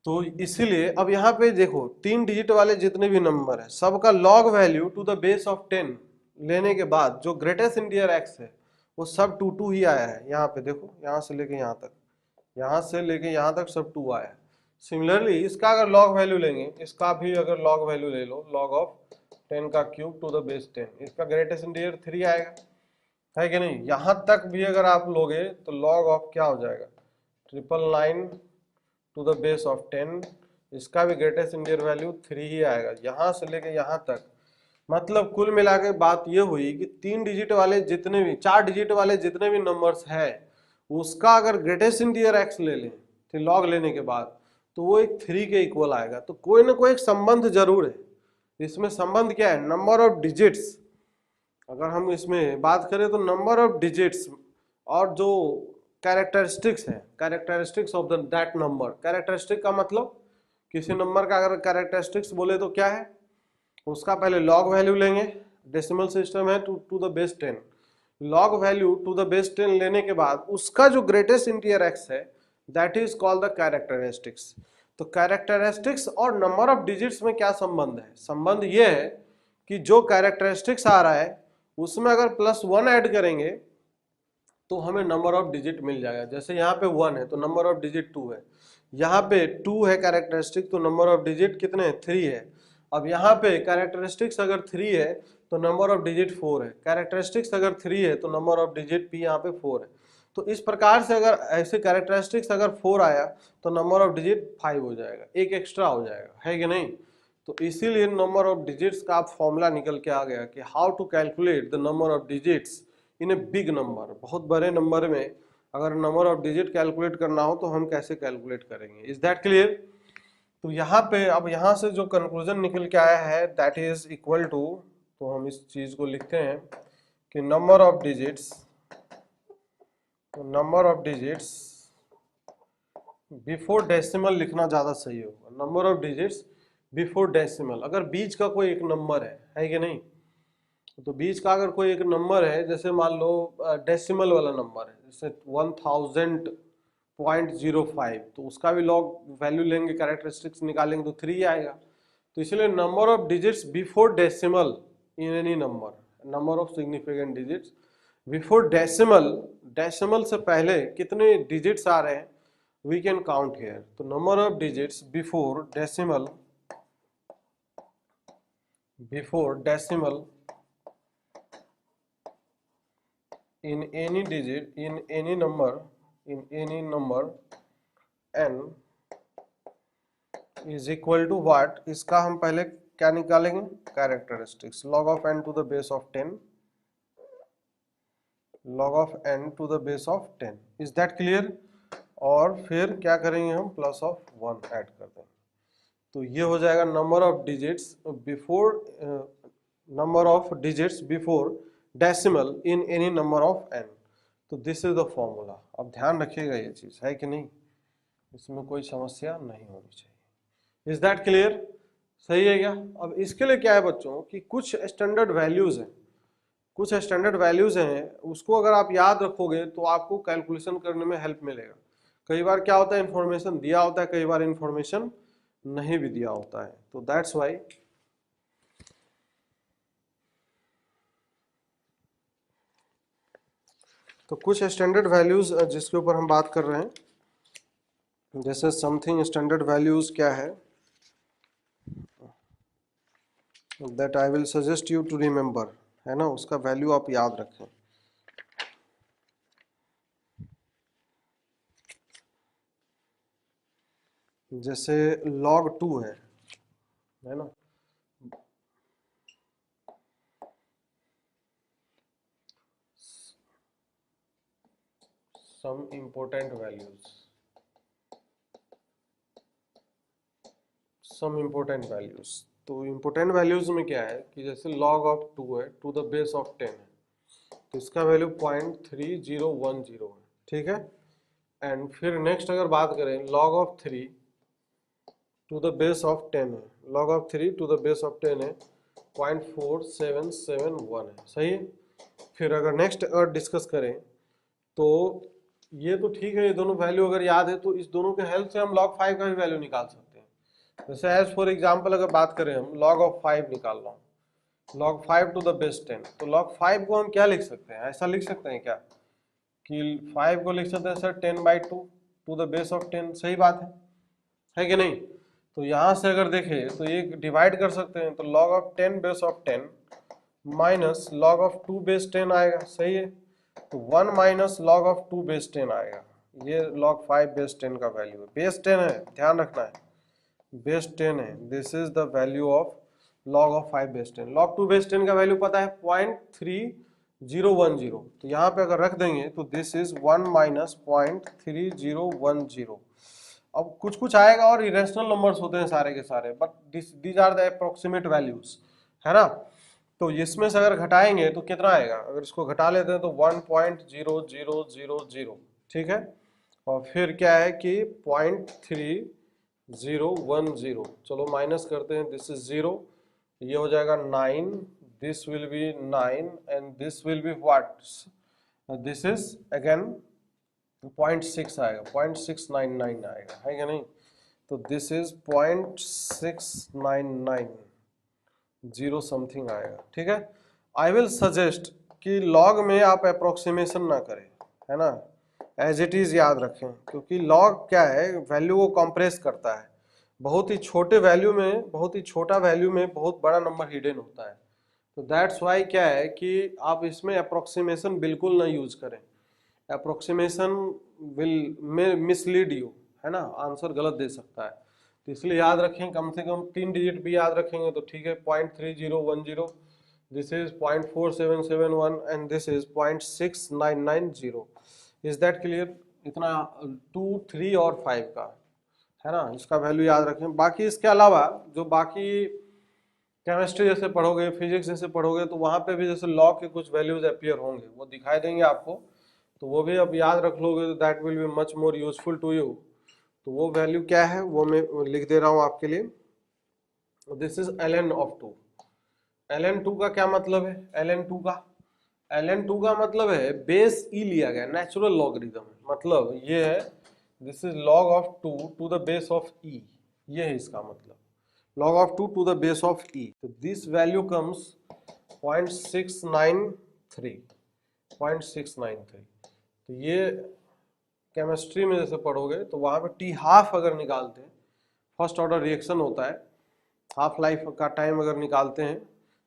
तो इसीलिए अब यहाँ पे देखो 3 डिजिट वाले जितने भी नंबर है सबका log value to the base of 10 लेने के बाद जो ग्रेटेस्ट इंटीजर x है वो सब 2 ही आया है। यहाँ पे देखो, यहाँ से लेके यहाँ तक, यहाँ से लेके यहाँ तक सब 2 आया है। सिमिलरली इसका अगर लॉग वैल्यू लेंगे, इसका भी अगर लॉग वैल्यू ले लो, लॉग ऑफ 10 का क्यूब टू द बेस 10, इसका ग्रेटेस्ट इंटीजर 3 आएगा, है कि नहीं। यहाँ तक भी अगर आप लोगे तो लॉग ऑफ क्या हो जाएगा, 999 टू द बेस ऑफ 10, इसका भी ग्रेटेस्ट इंटीजर वैल्यू 3 ही आएगा, यहाँ से लेके यहाँ तक। मतलब कुल मिला के बात ये हुई कि 3 डिजिट वाले जितने भी, 4 डिजिट वाले जितने भी नंबर्स है, उसका अगर ग्रेटेस्ट इंटीजर x ले लें तो लॉग लेने के बाद, तो वो एक 3 के इक्वल आएगा। तो कोई ना कोई एक संबंध जरूर है। इसमें संबंध क्या है? Number of digits. अगर हम इसमें बात करें तो नंबर ऑफ डिजिट्स और जो कैरेक्टरिस्टिक्स है, characteristics of that number. Characteristic का मतलब, किसी नंबर का अगर कैरेक्टरिस्टिक्स बोले तो क्या है, उसका पहले लॉग वैल्यू लेंगे, डेसिमल सिस्टम है to the base 10, log value to the base 10 लेने के बाद उसका जो ग्रेटेस्ट इंटीजर x है that is called the characteristics. तो कैरेक्टरिस्टिक्स और नंबर ऑफ डिजिट्स में क्या संबंध है? संबंध ये है कि जो कैरेक्टरिस्टिक्स आ रहा है उसमें अगर +1 ऐड करेंगे तो हमें नंबर ऑफ डिजिट मिल जाएगा। जैसे यहाँ पे 1 है तो नंबर ऑफ डिजिट 2 है, यहाँ पे 2 है कैरेक्टरिस्टिक तो नंबर ऑफ डिजिट कितने हैं, 3 है। अब यहाँ पे कैरेक्टरिस्टिक्स अगर 3 है तो नंबर ऑफ डिजिट 4 है, कैरेक्टरिस्टिक्स अगर 3 है तो नंबर ऑफ डिजिट p यहाँ पे 4 है। तो इस प्रकार से अगर ऐसे कैरेक्टरिस्टिक्स अगर 4 आया तो नंबर ऑफ डिजिट 5 हो जाएगा, एक एक्स्ट्रा हो जाएगा, है कि नहीं। तो इसीलिए नंबर ऑफ डिजिट्स का आप फॉर्मूला निकल के आ गया कि how to calculate the number of digits in a big number. बहुत बड़े नंबर में अगर नंबर ऑफ डिजिट कैलकुलेट करना हो तो हम कैसे कैलकुलेट करेंगे। Is that clear? तो यहाँ पे अब यहाँ से जो कंक्लूजन निकल के आया है दैट इज इक्वल टू, तो हम इस चीज को लिखते हैं कि number of digits, number of digits before decimal लिखना ज्यादा सही होगा। Number of digits before decimal, अगर बीच का कोई एक नंबर है कि नहीं, तो बीच का अगर कोई एक नंबर है, जैसे मान लो डेसिमल वाला नंबर है, जैसे 1000.05, तो उसका भी लॉग वैल्यू लेंगे, कैरेक्टरिस्टिक्स निकालेंगे तो 3 आएगा। तो इसलिए number of digits before decimal in any number, number of significant digits before decimal, decimal से पहले कितने डिजिट्स आ रहे हैं वी कैन काउंट हियर। तो number of digits before decimal, before decimal in any digit, in any number, in any number n is equal to what, इसका हम पहले क्या निकालेंगे, characteristics, log of n to the base of 10, log of n to the base of 10, is that clear। और फिर क्या करेंगे हम, प्लस ऑफ 1 ऐड कर देंगे, तो ये हो जाएगा number of digits before, number of digits before decimal in any number of n। तो दिस इज द फॉर्मूला। अब ध्यान रखिएगा ये चीज, है कि नहीं, इसमें कोई समस्या नहीं होनी चाहिए। Is that clear? सही है क्या? अब इसके लिए क्या है बच्चों कि कुछ स्टैंडर्ड वैल्यूज हैं, कुछ स्टैंडर्ड वैल्यूज हैं, उसको अगर आप याद रखोगे तो आपको कैलकुलेशन करने में हेल्प मिलेगा। कई बार क्या होता है, इंफॉर्मेशन दिया होता है, कई बार इंफॉर्मेशन नहीं भी दिया होता है, तो दैट्स वाई। तो कुछ स्टैंडर्ड वैल्यूज जिसके ऊपर हम बात कर रहे हैं, जैसे समथिंग स्टैंडर्ड वैल्यूज क्या है, that I will suggest you to remember, है ना, उसका वैल्यू आप याद रखें। जैसे log 2 है ना, some important values, some important values. तो इम्पोर्टेंट वैल्यूज में क्या है कि जैसे log ऑफ 2 है टू द बेस ऑफ 10 है, तो इसका वैल्यू 0.3010 है, ठीक है। एंड फिर नेक्स्ट अगर बात करें log of 3 to the base of 10 है, log of 3 to the base of 10 है 0.4771 है, सही है। फिर अगर नेक्स्ट अगर डिस्कस करें तो ये तो ठीक है, ये दोनों वैल्यू अगर याद है तो इस दोनों के हेल्प से हम log 5 का भी वैल्यू निकाल सकते हैं। जैसे एज फॉर एग्जांपल अगर बात करें हम log ऑफ 5 निकाल रहा हूँ, log 5 टू द बेस 10, तो log 5 को हम क्या लिख सकते हैं, ऐसा लिख सकते हैं क्या कि 5 को लिख सकते हैं sir 10/2 to the base of 10, सही बात है कि नहीं। तो यहाँ से अगर देखें तो ये डिवाइड कर सकते हैं, तो log of 10 base of 10 minus log of 2 base 10 आएगा, सही है। तो 1 माइनस log ऑफ 2 बेस 10 आएगा, ये log 5 बेस 10 का वैल्यू है, बेस 10 है, ध्यान रखना है, बेस 10 है। This is the value of log of 5 base 10। log 2 base 10 का वैल्यू पता है 0.3010, तो यहाँ पे अगर रख देंगे तो दिस इज 1 माइनस 0.3010। अब कुछ कुछ आएगा और इरेशनल नंबर्स होते हैं सारे के सारे, but these are the approximate values, है ना। तो इसमें से अगर घटाएंगे तो कितना आएगा, अगर इसको घटा लेते हैं तो 1.0000, ठीक है। और फिर क्या है कि 0.3010, चलो माइनस करते हैं, दिस इज 0, ये हो जाएगा 9, this will B 9 and this will be what, this is again 0.6 आएगा, 0.699 आएगा, है क्या नहीं। तो दिस इज 0.699 समथिंग आएगा, ठीक है। आई विल सजेस्ट कि लॉग में आप अप्रोक्सीमेशन ना करें, है ना, एज इट इज याद रखें, क्योंकि लॉग क्या है, वैल्यू को कंप्रेस करता है, बहुत ही छोटे वैल्यू में, बहुत ही छोटा वैल्यू में बहुत बड़ा नंबर हिडन होता है। तो दैट्स वाई क्या है कि आप इसमें अप्रोक्सीमेशन बिल्कुल ना यूज करें, अप्रोक्सीमेशन विल मिसलीड यू, है ना, आंसर गलत दे सकता है। तो इसलिए याद रखें, कम से कम 3 डिजिट भी याद रखेंगे तो ठीक है। 0.3010, this is 0.4771 and this is 0.6990। Is that clear, इतना 2, 3 और 5 का, है ना, इसका वैल्यू याद रखें। बाकी इसके अलावा जो बाकी केमिस्ट्री जैसे पढ़ोगे, फिजिक्स जैसे पढ़ोगे, तो वहाँ पे भी जैसे लॉ के कुछ वैल्यूज अपीयर होंगे, वो दिखाई देंगे आपको, तो वो भी अब याद रख लोगे तो that will be much more useful to you. तो वो वैल्यू क्या है वो मैं लिख दे रहा हूँ आपके लिए। This is ln of 2। ln2 का क्या मतलब है, ln2 का मतलब है बेस ई लिया गया, नेचुरल लॉगरिथम, मतलब ये है this is log of 2 to the base of e, ये है इसका मतलब, log of 2 to the base of e. तो दिस वैल्यू कम्स 0.693। तो ये केमिस्ट्री में जैसे पढ़ोगे तो वहाँ पे टी हाफ अगर निकालते हैं, फर्स्ट ऑर्डर रिएक्शन होता है, हाफ लाइफ का टाइम अगर निकालते हैं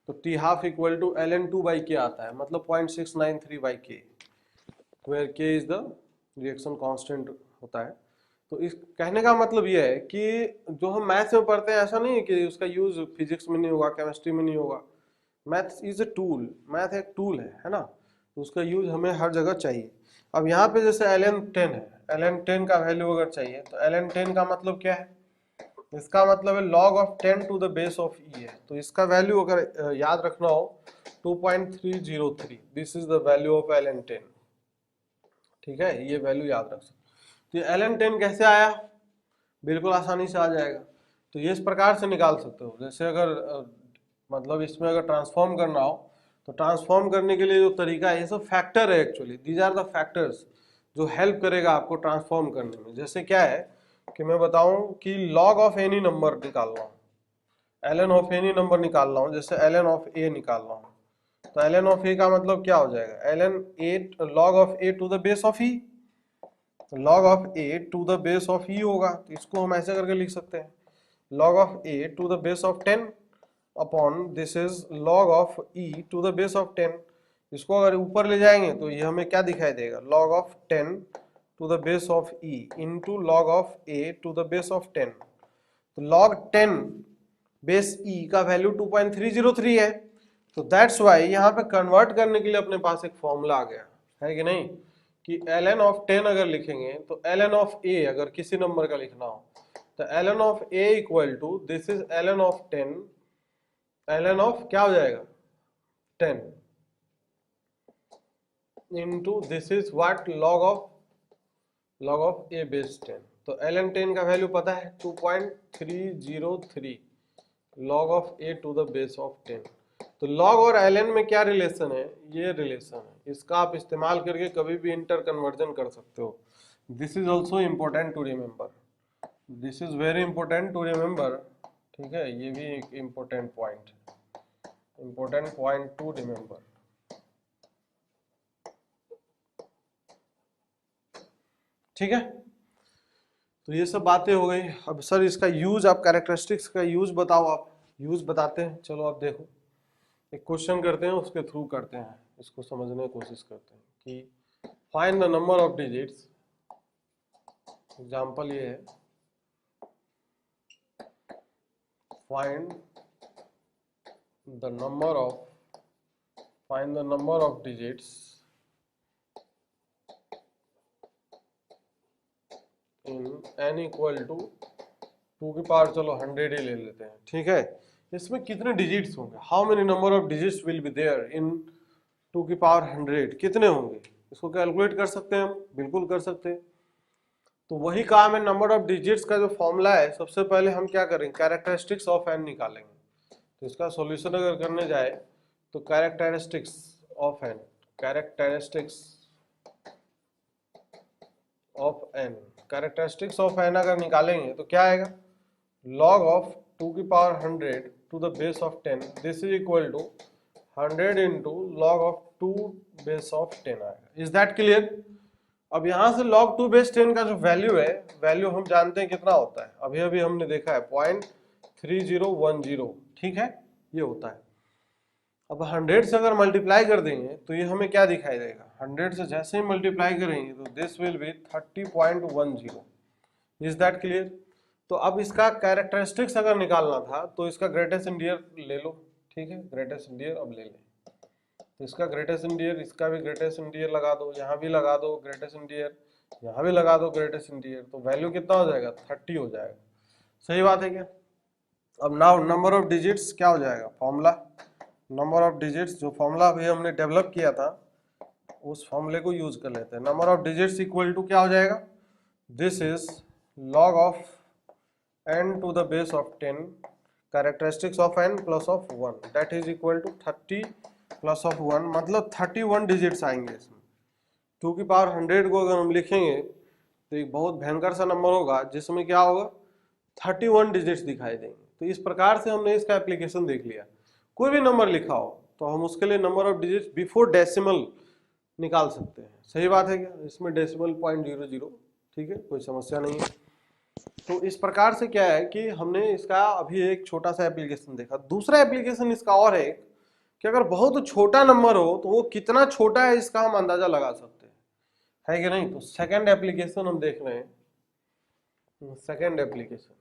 तो T half equal to ln2/k आता है, मतलब 0.693/k, where k is the reaction constant होता है। तो इस कहने का मतलब ये है कि जो हम मैथ्स में पढ़ते हैं ऐसा नहीं है कि उसका यूज फिजिक्स में नहीं होगा, केमिस्ट्री में नहीं होगा। Math is a tool, math एक टूल है ना, तो उसका यूज हमें हर जगह चाहिए। अब यहाँ पे जैसे ln10 है, ln10 का वैल्यू अगर चाहिए तो ln10 का मतलब क्या है, इसका मतलब है log of 10 to the base of e है। तो इसका वैल्यू अगर याद रखना हो 2.303, this is the value of ln10, ठीक है, ये वैल्यू याद रख सकते। तो ln10 कैसे आया, बिल्कुल आसानी से आ जाएगा। तो ये इस प्रकार से निकाल सकते हो, जैसे अगर मतलब इसमें अगर ट्रांसफॉर्म करना हो तो ट्रांसफॉर्म करने के लिए जो तरीका है, ये सब फैक्टर है actually, these are the factors जो हेल्प करेगा आपको ट्रांसफॉर्म करने में। जैसे क्या है कि मैं बताऊं कि log ऑफ एनी नंबर निकाल रहा हूँ, ln ऑफ एनी नंबर निकाल रहा हूँ, जैसे ln ऑफ a निकाल रहा हूँ, तो ln ऑफ a का मतलब क्या हो जाएगा, log of a to the base of e, log of a to the base of e होगा। तो इसको हम ऐसे करके लिख सकते हैं, log of a to the base of 10 upon this is log of e to the base of 10। इसको अगर ऊपर ले जाएंगे तो ये हमें क्या दिखाई देगा, log of 10 to the base of e into log of a to the base of 10। तो log 10 बेस e का वैल्यू 2.303 है। तो दैट्स वाई यहाँ पे कन्वर्ट करने के लिए अपने पास एक फॉर्मूला आ गया है कि नहीं, कि ln ऑफ 10 अगर लिखेंगे तो ln ऑफ a अगर किसी नंबर का लिखना हो तो ln of a equal to this is ln of 10, ln of क्या हो जाएगा 10 into this is what log of a base 10। तो ln 10 का वैल्यू पता है 2.303 log of a to the base of 10। तो log और ln में क्या रिलेशन है, ये रिलेशन है, इसका आप इस्तेमाल करके कभी भी इंटर कन्वर्जन कर सकते हो। This is also important to remember, this is very important to remember, ठीक है, ये भी एक इम्पोर्टेंट पॉइंट टू रिमेम्बर। ठीक है, तो ये सब बातें हो गई। अब सर इसका यूज, आप कैरेक्टरिस्टिक्स का यूज बताओ, आप यूज बताते हैं। चलो आप देखो, एक क्वेश्चन करते हैं, उसके थ्रू करते हैं, इसको समझने की कोशिश करते हैं कि find the number of digits. Example ये है, find the number of digits in n equal to 2 की पावर, चलो 100 ही ले लेते हैं, ठीक है। इसमें कितने डिजिट्स होंगे, how many number of digits will be there in 2 की पावर 100, कितने होंगे, इसको कैलकुलेट कर सकते हैं हम, बिल्कुल कर सकते हैं। तो वही काम है, नंबर ऑफ डिजिट्स का जो फॉर्मूला है, सबसे पहले हम क्या करेंगे, कैरेक्टरिस्टिक्स ऑफ n निकालेंगे। तो इसका सॉल्यूशन अगर करने जाए तो कैरेक्टरिस्टिक्स ऑफ n अगर निकालेंगे तो क्या आएगा, log ऑफ 2 की power 100 to the base of 10, this is equal to 100 into log of 2 base of 10 आएगा। Is that clear? अब यहाँ से log 2 बेस 10 का जो वैल्यू है, वैल्यू हम जानते हैं कितना होता है, अभी अभी हमने देखा है 0.3010, ठीक है, ये होता है। अब 100 से अगर मल्टीप्लाई कर देंगे तो ये हमें क्या दिखाई देगा, 100 से जैसे ही मल्टीप्लाई करेंगे तो this will B 30.10। Is that clear? तो अब इसका कैरेक्टरिस्टिक्स अगर निकालना था तो इसका ग्रेटेस्ट इंडियर ले लो, ठीक है, ग्रेटेस्ट इंडियर अब ले लें। तो इसका ग्रेटेस्ट इंडियर, इसका भी ग्रेटेस्ट इंडियर लगा दो, यहाँ भी लगा दो ग्रेटेस्ट इंडियर, यहाँ भी लगा दो ग्रेटेस्ट इंडियर, तो वैल्यू कितना हो जाएगा, 30 हो जाएगा। सही बात है क्या? अब नाउ नंबर ऑफ डिजिट्स क्या हो जाएगा, फॉर्मूला नंबर ऑफ डिजिट्स, जो फॉर्मूला अभी हमने डेवलप किया था उस फॉर्मूले को यूज कर लेते हैं। Number of digits equal to क्या हो जाएगा, this is log of n to the base of 10 characteristics of n plus of 1 that is equal to 30 plus of 1, मतलब 31 डिजिट्स आएंगे इसमें। 2 की पावर 100 को अगर हम लिखेंगे तो एक बहुत भयंकर सा नंबर होगा जिसमें क्या होगा, 31 डिजिट्स दिखाई देंगे। तो इस प्रकार से हमने इसका एप्लीकेशन देख लिया। कोई भी नंबर लिखा हो तो हम उसके लिए number of digits before decimal निकाल सकते हैं। सही बात है क्या? इसमें डेसिमल 0.00, ठीक है, कोई समस्या नहीं है। तो इस प्रकार से क्या है कि हमने इसका अभी एक छोटा सा एप्लीकेशन देखा। दूसरा एप्लीकेशन इसका और है कि अगर बहुत छोटा नंबर हो तो वो कितना छोटा है इसका हम अंदाजा लगा सकते हैं, है कि नहीं। तो सेकंड एप्लीकेशन हम देख रहे हैं, सेकंड एप्लीकेशन,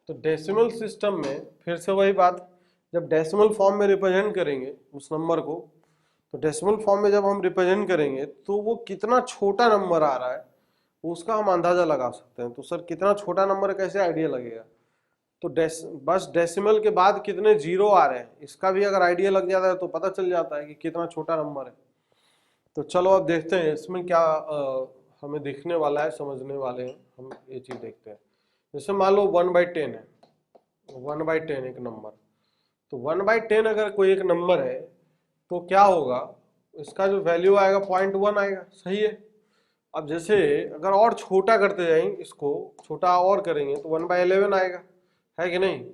तो डेसिमल सिस्टम में फिर से वही बात, जब डेसिमल फॉर्म में रिप्रेजेंट करेंगे उस नंबर को, तो डेसिमल फॉर्म में जब हम रिप्रेजेंट करेंगे तो वो कितना छोटा नंबर आ रहा है उसका हम अंदाजा लगा सकते हैं। तो सर कितना छोटा नंबर कैसे आइडिया लगेगा, तो बस डेसिमल के बाद कितने जीरो आ रहे हैं इसका भी अगर आइडिया लग जाता है तो पता चल जाता है कि कितना छोटा नंबर है। तो चलो अब देखते हैं इसमें क्या हमें दिखने वाला है, समझने वाले हैं हम, ये चीज देखते हैं। जैसे मान लो 1/10 है, 1/10 एक नंबर, तो 1/10 अगर कोई एक नंबर है तो क्या होगा, इसका जो वैल्यू आएगा 0.1 आएगा, सही है। अब जैसे अगर और छोटा करते जाएंगे, इसको छोटा और करेंगे तो 1/11 आएगा, है कि नहीं।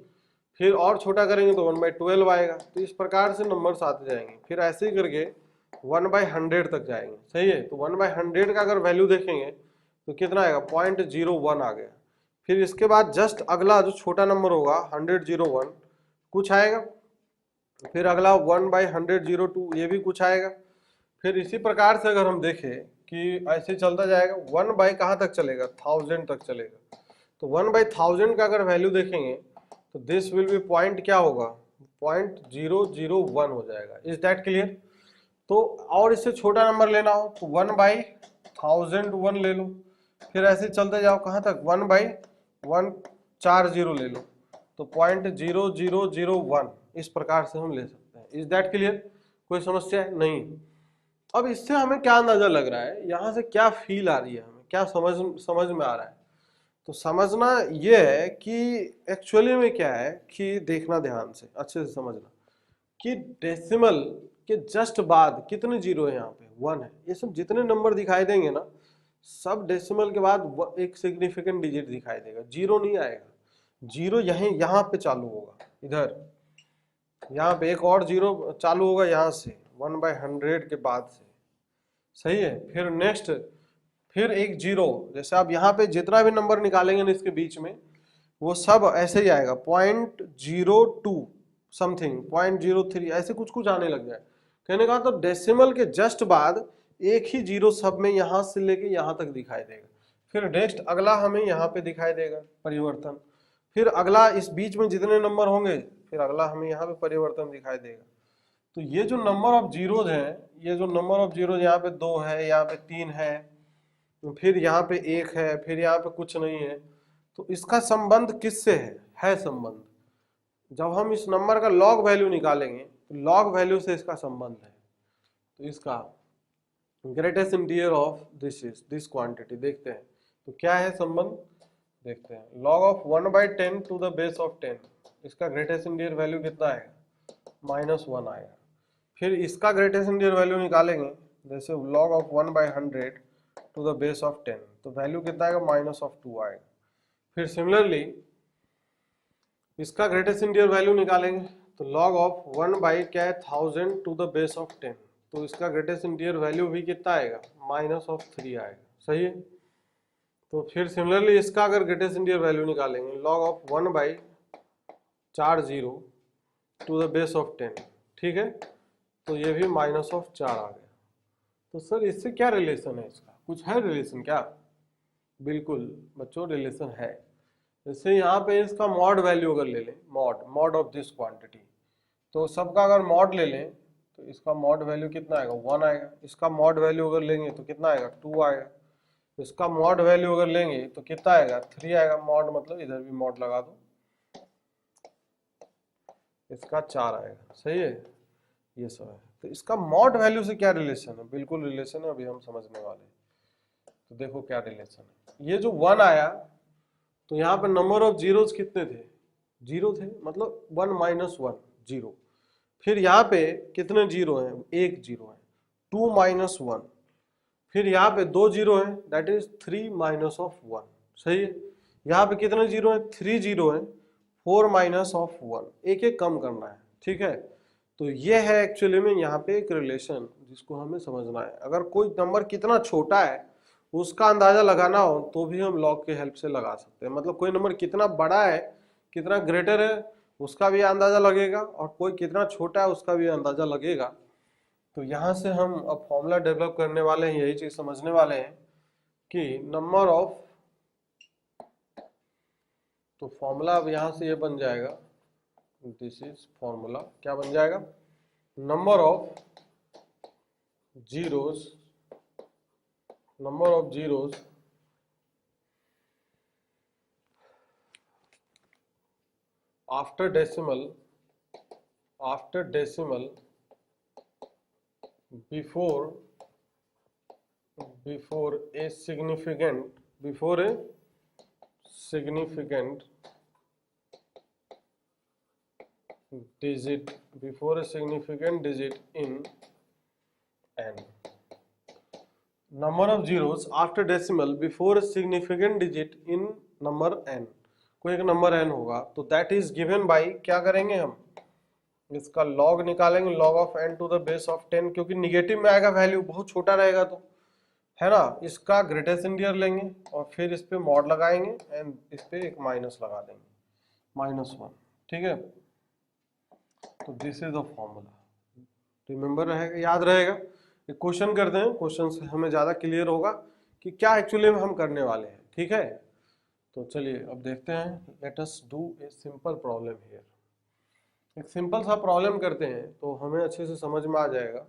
फिर और छोटा करेंगे तो 1/12 आएगा। तो इस प्रकार से नंबर्स आते जाएंगे, फिर ऐसे ही करके 1/100 तक जाएंगे, सही है। तो 1/100 का अगर वैल्यू देखेंगे तो कितना आएगा, 0.01 आ गया। फिर इसके बाद जस्ट अगला जो छोटा नंबर होगा 100 कुछ आएगा, फिर अगला 1/100 ये भी कुछ आएगा। फिर इसी प्रकार से अगर हम देखें कि ऐसे चलता जाएगा 1 बाय कहाँ तक चलेगा, 1000 तक चलेगा। तो 1/1000 का अगर वैल्यू देखेंगे तो दिस विल बी पॉइंट क्या होगा, 0.001 हो जाएगा। Is that clear? तो और इससे छोटा नंबर लेना हो तो 1/1001 ले लो, फिर ऐसे चलते जाओ कहाँ तक, 1/140 ले लो, तो 0.0001 इस प्रकार से हम ले सकते हैं। Is that clear? कोई समस्या है? नहीं। अब इससे हमें क्या अंदाजा लग रहा है, यहाँ से क्या फील आ रही है, हमें क्या समझ में आ रहा है? तो समझना ये है कि एक्चुअली में क्या है कि देखना ध्यान से, अच्छे से समझना कि डेसिमल के जस्ट बाद कितने जीरो है, यहाँ पे 1 है। ये सब जितने नंबर दिखाई देंगे ना, सब डेसिमल के बाद एक सिग्निफिकेंट डिजिट दिखाई देगा, जीरो नहीं आएगा। जीरो यहाँ पे चालू होगा, इधर यहाँ पे एक और जीरो चालू होगा यहाँ से 1/100 के बाद से, सही है। फिर नेक्स्ट फिर एक जीरो, जैसे आप यहाँ पे जितना भी नंबर निकालेंगे ना इसके बीच में, वो सब ऐसे ही आएगा 0.02 समथिंग, 0.03 ऐसे कुछ कुछ आने लग जाए। कहने का तो डेसिमल के जस्ट बाद एक ही जीरो सब में यहाँ से लेके यहाँ तक दिखाई देगा। फिर नेक्स्ट अगला हमें यहाँ पे दिखाई देगा परिवर्तन, फिर अगला इस बीच में जितने नंबर होंगे फिर अगला हमें यहाँ पे परिवर्तन दिखाई देगा। तो ये जो नंबर ऑफ जीरोज हैं, ये जो नंबर ऑफ जीरोज यहाँ पे 2 है, यहाँ पे 3 है, फिर यहाँ पे 1 है, फिर यहाँ पे कुछ नहीं है, तो इसका संबंध किससे है संबंध। जब हम इस नंबर का लॉग वैल्यू निकालेंगे तो लॉग वैल्यू से इसका संबंध है। तो इसका greatest integer of this quantity देखते हैं तो क्या है संबंध, देखते हैं। log of 1/10 to the base of 10, इसका ग्रेटेस्ट इंटीजर वैल्यू कितना आएगा, -1 आएगा। फिर इसका ग्रेटेस्ट इंटीजर वैल्यू निकालेंगे, जैसे log of 1/100 to the base of 10, तो वैल्यू कितना आएगा, -2 आएगा। फिर सिमिलरली इसका ग्रेटेस्ट इंटीजर वैल्यू निकालेंगे तो log of 1/1000 to the base of 10, तो इसका ग्रेटेस्ट इंटीजर वैल्यू भी कितना आएगा, -3 आएगा, सही है। तो फिर सिमिलरली इसका अगर ग्रेटेस्ट इंटीजर वैल्यू निकालेंगे log of 1/40 to the base of 10, ठीक है, तो ये भी -4 आ गया। तो सर इससे क्या रिलेशन है, इसका कुछ है रिलेशन क्या? बिल्कुल बच्चों रिलेशन है। जैसे यहाँ पे इसका मॉड वैल्यू अगर ले लें, मॉड ऑफ दिस क्वांटिटी, तो सबका अगर मॉड ले लें तो इसका मॉड वैल्यू कितना आएगा, 1 आएगा। इसका मॉड वैल्यू अगर लेंगे तो कितना आएगा, 2 आएगा। इसका मॉड वैल्यू अगर लेंगे तो कितना आएगा, 3 आएगा। मॉड मतलब इधर भी मॉड लगा दो, इसका 4 आएगा, सही है। ये सब है। तो इसका मॉड वैल्यू से क्या रिलेशन है, बिल्कुल रिलेशन है, अभी हम समझने वाले हैं। तो देखो क्या रिलेशन है। ये जो 1 आया तो यहाँ पे नंबर ऑफ जीरोज कितने थे, 0 थे, मतलब 1 - 1 0। फिर यहाँ पे कितने जीरो हैं, 1 जीरो है, 2 - 1। फिर यहाँ पे 2 जीरो है, दैट इज 3 - 1, सही है। यहाँ पे कितने जीरो है, 3 जीरो है, 4 - 1, एक एक कम करना है, ठीक है। तो ये है एक्चुअली में यहाँ पे एक रिलेशन जिसको हमें समझना है। अगर कोई नंबर कितना छोटा है उसका अंदाजा लगाना हो तो भी हम लॉग के हेल्प से लगा सकते हैं। मतलब कोई नंबर कितना बड़ा है, कितना ग्रेटर है, उसका भी अंदाजा लगेगा, और कोई कितना छोटा है उसका भी अंदाजा लगेगा। तो यहाँ से हम अब फॉर्मूला डेवलप करने वाले हैं, यही चीज समझने वाले हैं कि नंबर ऑफ, तो फॉर्मूला अब यहाँ से ये बन जाएगा, दिस इज फॉर्मूला, क्या बन जाएगा, number of zeros after decimal before a significant digit in n, number of zeros after decimal before a significant digit in number n, कोई एक नंबर n होगा तो दैट इज गिवन बाय, क्या करेंगे हम, इसका log निकालेंगे, log of n to the base of 10, क्योंकि निगेटिव में आएगा वैल्यू, बहुत छोटा रहेगा तो, है ना। इसका ग्रेटेस्ट इंटीजर लेंगे और फिर इस पे मॉड लगाएंगे एंड इस पे एक माइनस लगा देंगे, -1, ठीक है। तो this is the formula, remember रहेगा, याद रहेगा। एक क्वेश्चन करते हैं, क्वेश्चन से हमें ज्यादा क्लियर होगा कि क्या एक्चुअली में हम करने वाले हैं, ठीक है। तो चलिए अब देखते हैं, let us do a simple problem here. एक सिंपल सा प्रॉब्लम करते हैं तो हमें अच्छे से समझ में आ जाएगा।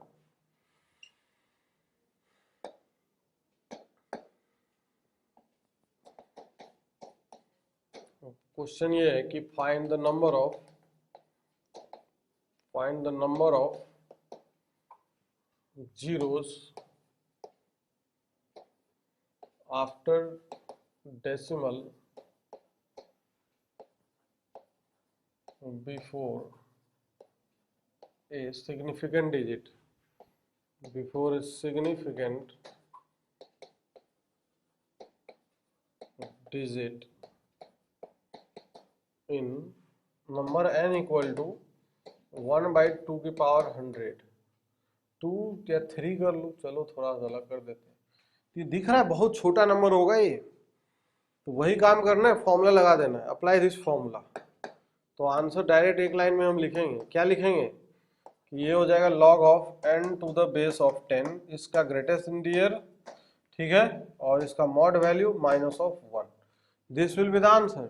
क्वेश्चन ये है कि find the number of zeros after decimal before a significant digit, before a significant digit in number n equal to 1/2 की पावर 100, 2 या 3 कर लो, चलो थोड़ा सा अलग कर देते हैं। ये दिख रहा है बहुत छोटा नंबर होगा ये, तो वही काम करना है, फॉर्मूला लगा देना है, अप्लाई दिस फॉर्मूला। तो आंसर डायरेक्ट एक लाइन में हम लिखेंगे, क्या लिखेंगे कि ये हो जाएगा log of n to the base of 10, इसका ग्रेटेस्ट इंटीजर, ठीक है, और इसका mod value -1, this will be the answer.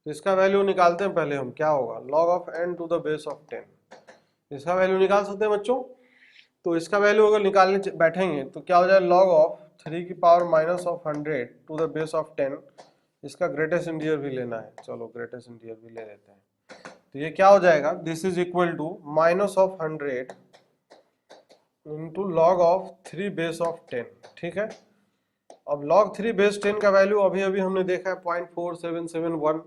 तो इसका वैल्यू निकालते हैं पहले हम, क्या होगा log of n to the base of 10, इसका वैल्यू निकाल सकते हैं बच्चों। तो इसका वैल्यू अगर निकालने बैठेंगे तो क्या हो जाएगा log ऑफ 3 की power -100 to the base of 10, इसका ग्रेटेस्ट इंटीजर भी लेना है, चलो ग्रेटेस्ट इंटीजर भी ले लेते हैं। तो ये क्या हो जाएगा, this is equal to -100 into log of 3 base of 10, ठीक है। अब log 3 बेस 10 का वैल्यू अभी अभी हमने देखा है 0.4771,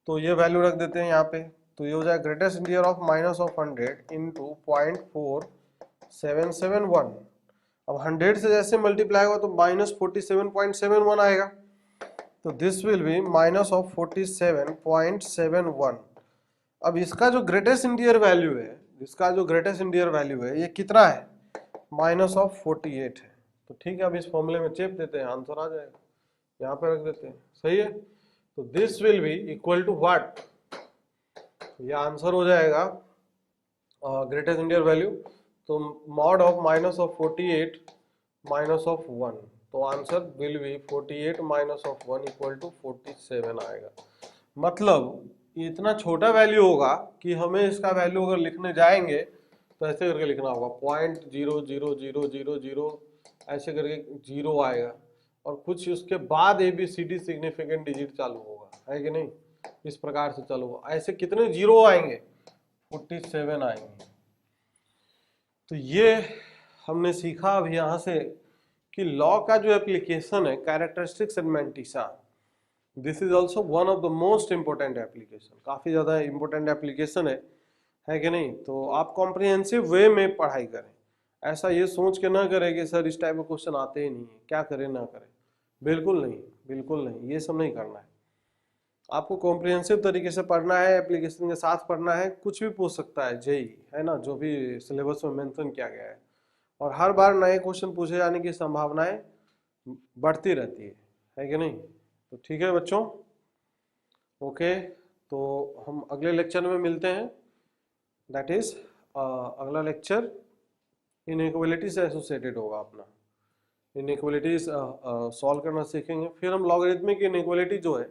तो ये वैल्यू रख देते हैं यहाँ पे। तो ये हो जाएगा ग्रेटेस्ट इंटीजर ऑफ -100 इंटू 0.4771। अब 100 से जैसे मल्टीप्लाई होगा तो -47.71 आएगा, तो दिस विल बी -47.71। अब इसका जो ग्रेटेस्ट इंटीजर वैल्यू है, ये कितना है, -48 है। तो ठीक है, अब इस फॉर्मूले में चेप देते हैं, आंसर आ जाएगा, यहाँ पे रख देते हैं, सही है। तो this will be equal to what, ये आंसर हो जाएगा ग्रेटेस्ट इंटीजर वैल्यू, तो मॉड ऑफ -48 -1, तो answer will be 48 -1 equal to 47 आएगा। मतलब ये इतना छोटा वैल्यू होगा कि हमें इसका वैल्यू अगर लिखने जाएंगे तो ऐसे करके लिखना होगा 0.00000 ऐसे करके 0 आएगा, और कुछ उसके बाद ABCD सिग्निफिकेंट डिजिट चालू होगा, है कि नहीं, इस प्रकार से चालू होगा। ऐसे कितने जीरो आएंगे, 47 आएंगे। तो ये हमने सीखा अब यहाँ से कि लॉ का जो एप्लीकेशन है, characteristics and mantissa, this is also one of the most important application, काफी ज्यादा इंपोर्टेंट एप्लीकेशन है कि नहीं। तो आप कॉम्प्रिहेंसिव वे में पढ़ाई करें, ऐसा ये सोच के ना करें कि सर इस टाइप के क्वेश्चन आते ही नहीं है, क्या करें ना करें, बिल्कुल नहीं, बिल्कुल नहीं, ये सब नहीं करना है। आपको कॉम्प्रिहेंसिव तरीके से पढ़ना है, एप्लीकेशन के साथ पढ़ना है, कुछ भी पूछ सकता है जेई, है ना, जो भी सिलेबस में मेंशन किया गया है, और हर बार नए क्वेश्चन पूछे जाने की संभावनाएं बढ़ती रहती है कि नहीं। तो ठीक है बच्चों, ओके, तो हम अगले लेक्चर में मिलते हैं, दैट इज अगला लेक्चर इनइक्वालिटी से एसोसिएटेड होगा अपना। इनइक्वालिटीज सॉल्व करना सीखेंगे, फिर हम लॉगरिथमिक इनइक्वालिटी जो है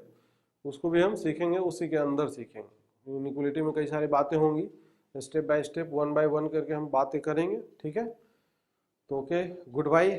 उसको भी हम सीखेंगे, उसी के अंदर सीखेंगे। इनइक्वालिटी में कई सारी बातें होंगी, स्टेप बाय स्टेप 1 बाय 1 करके हम बातें करेंगे, ठीक है। तो ओके, गुड बाय।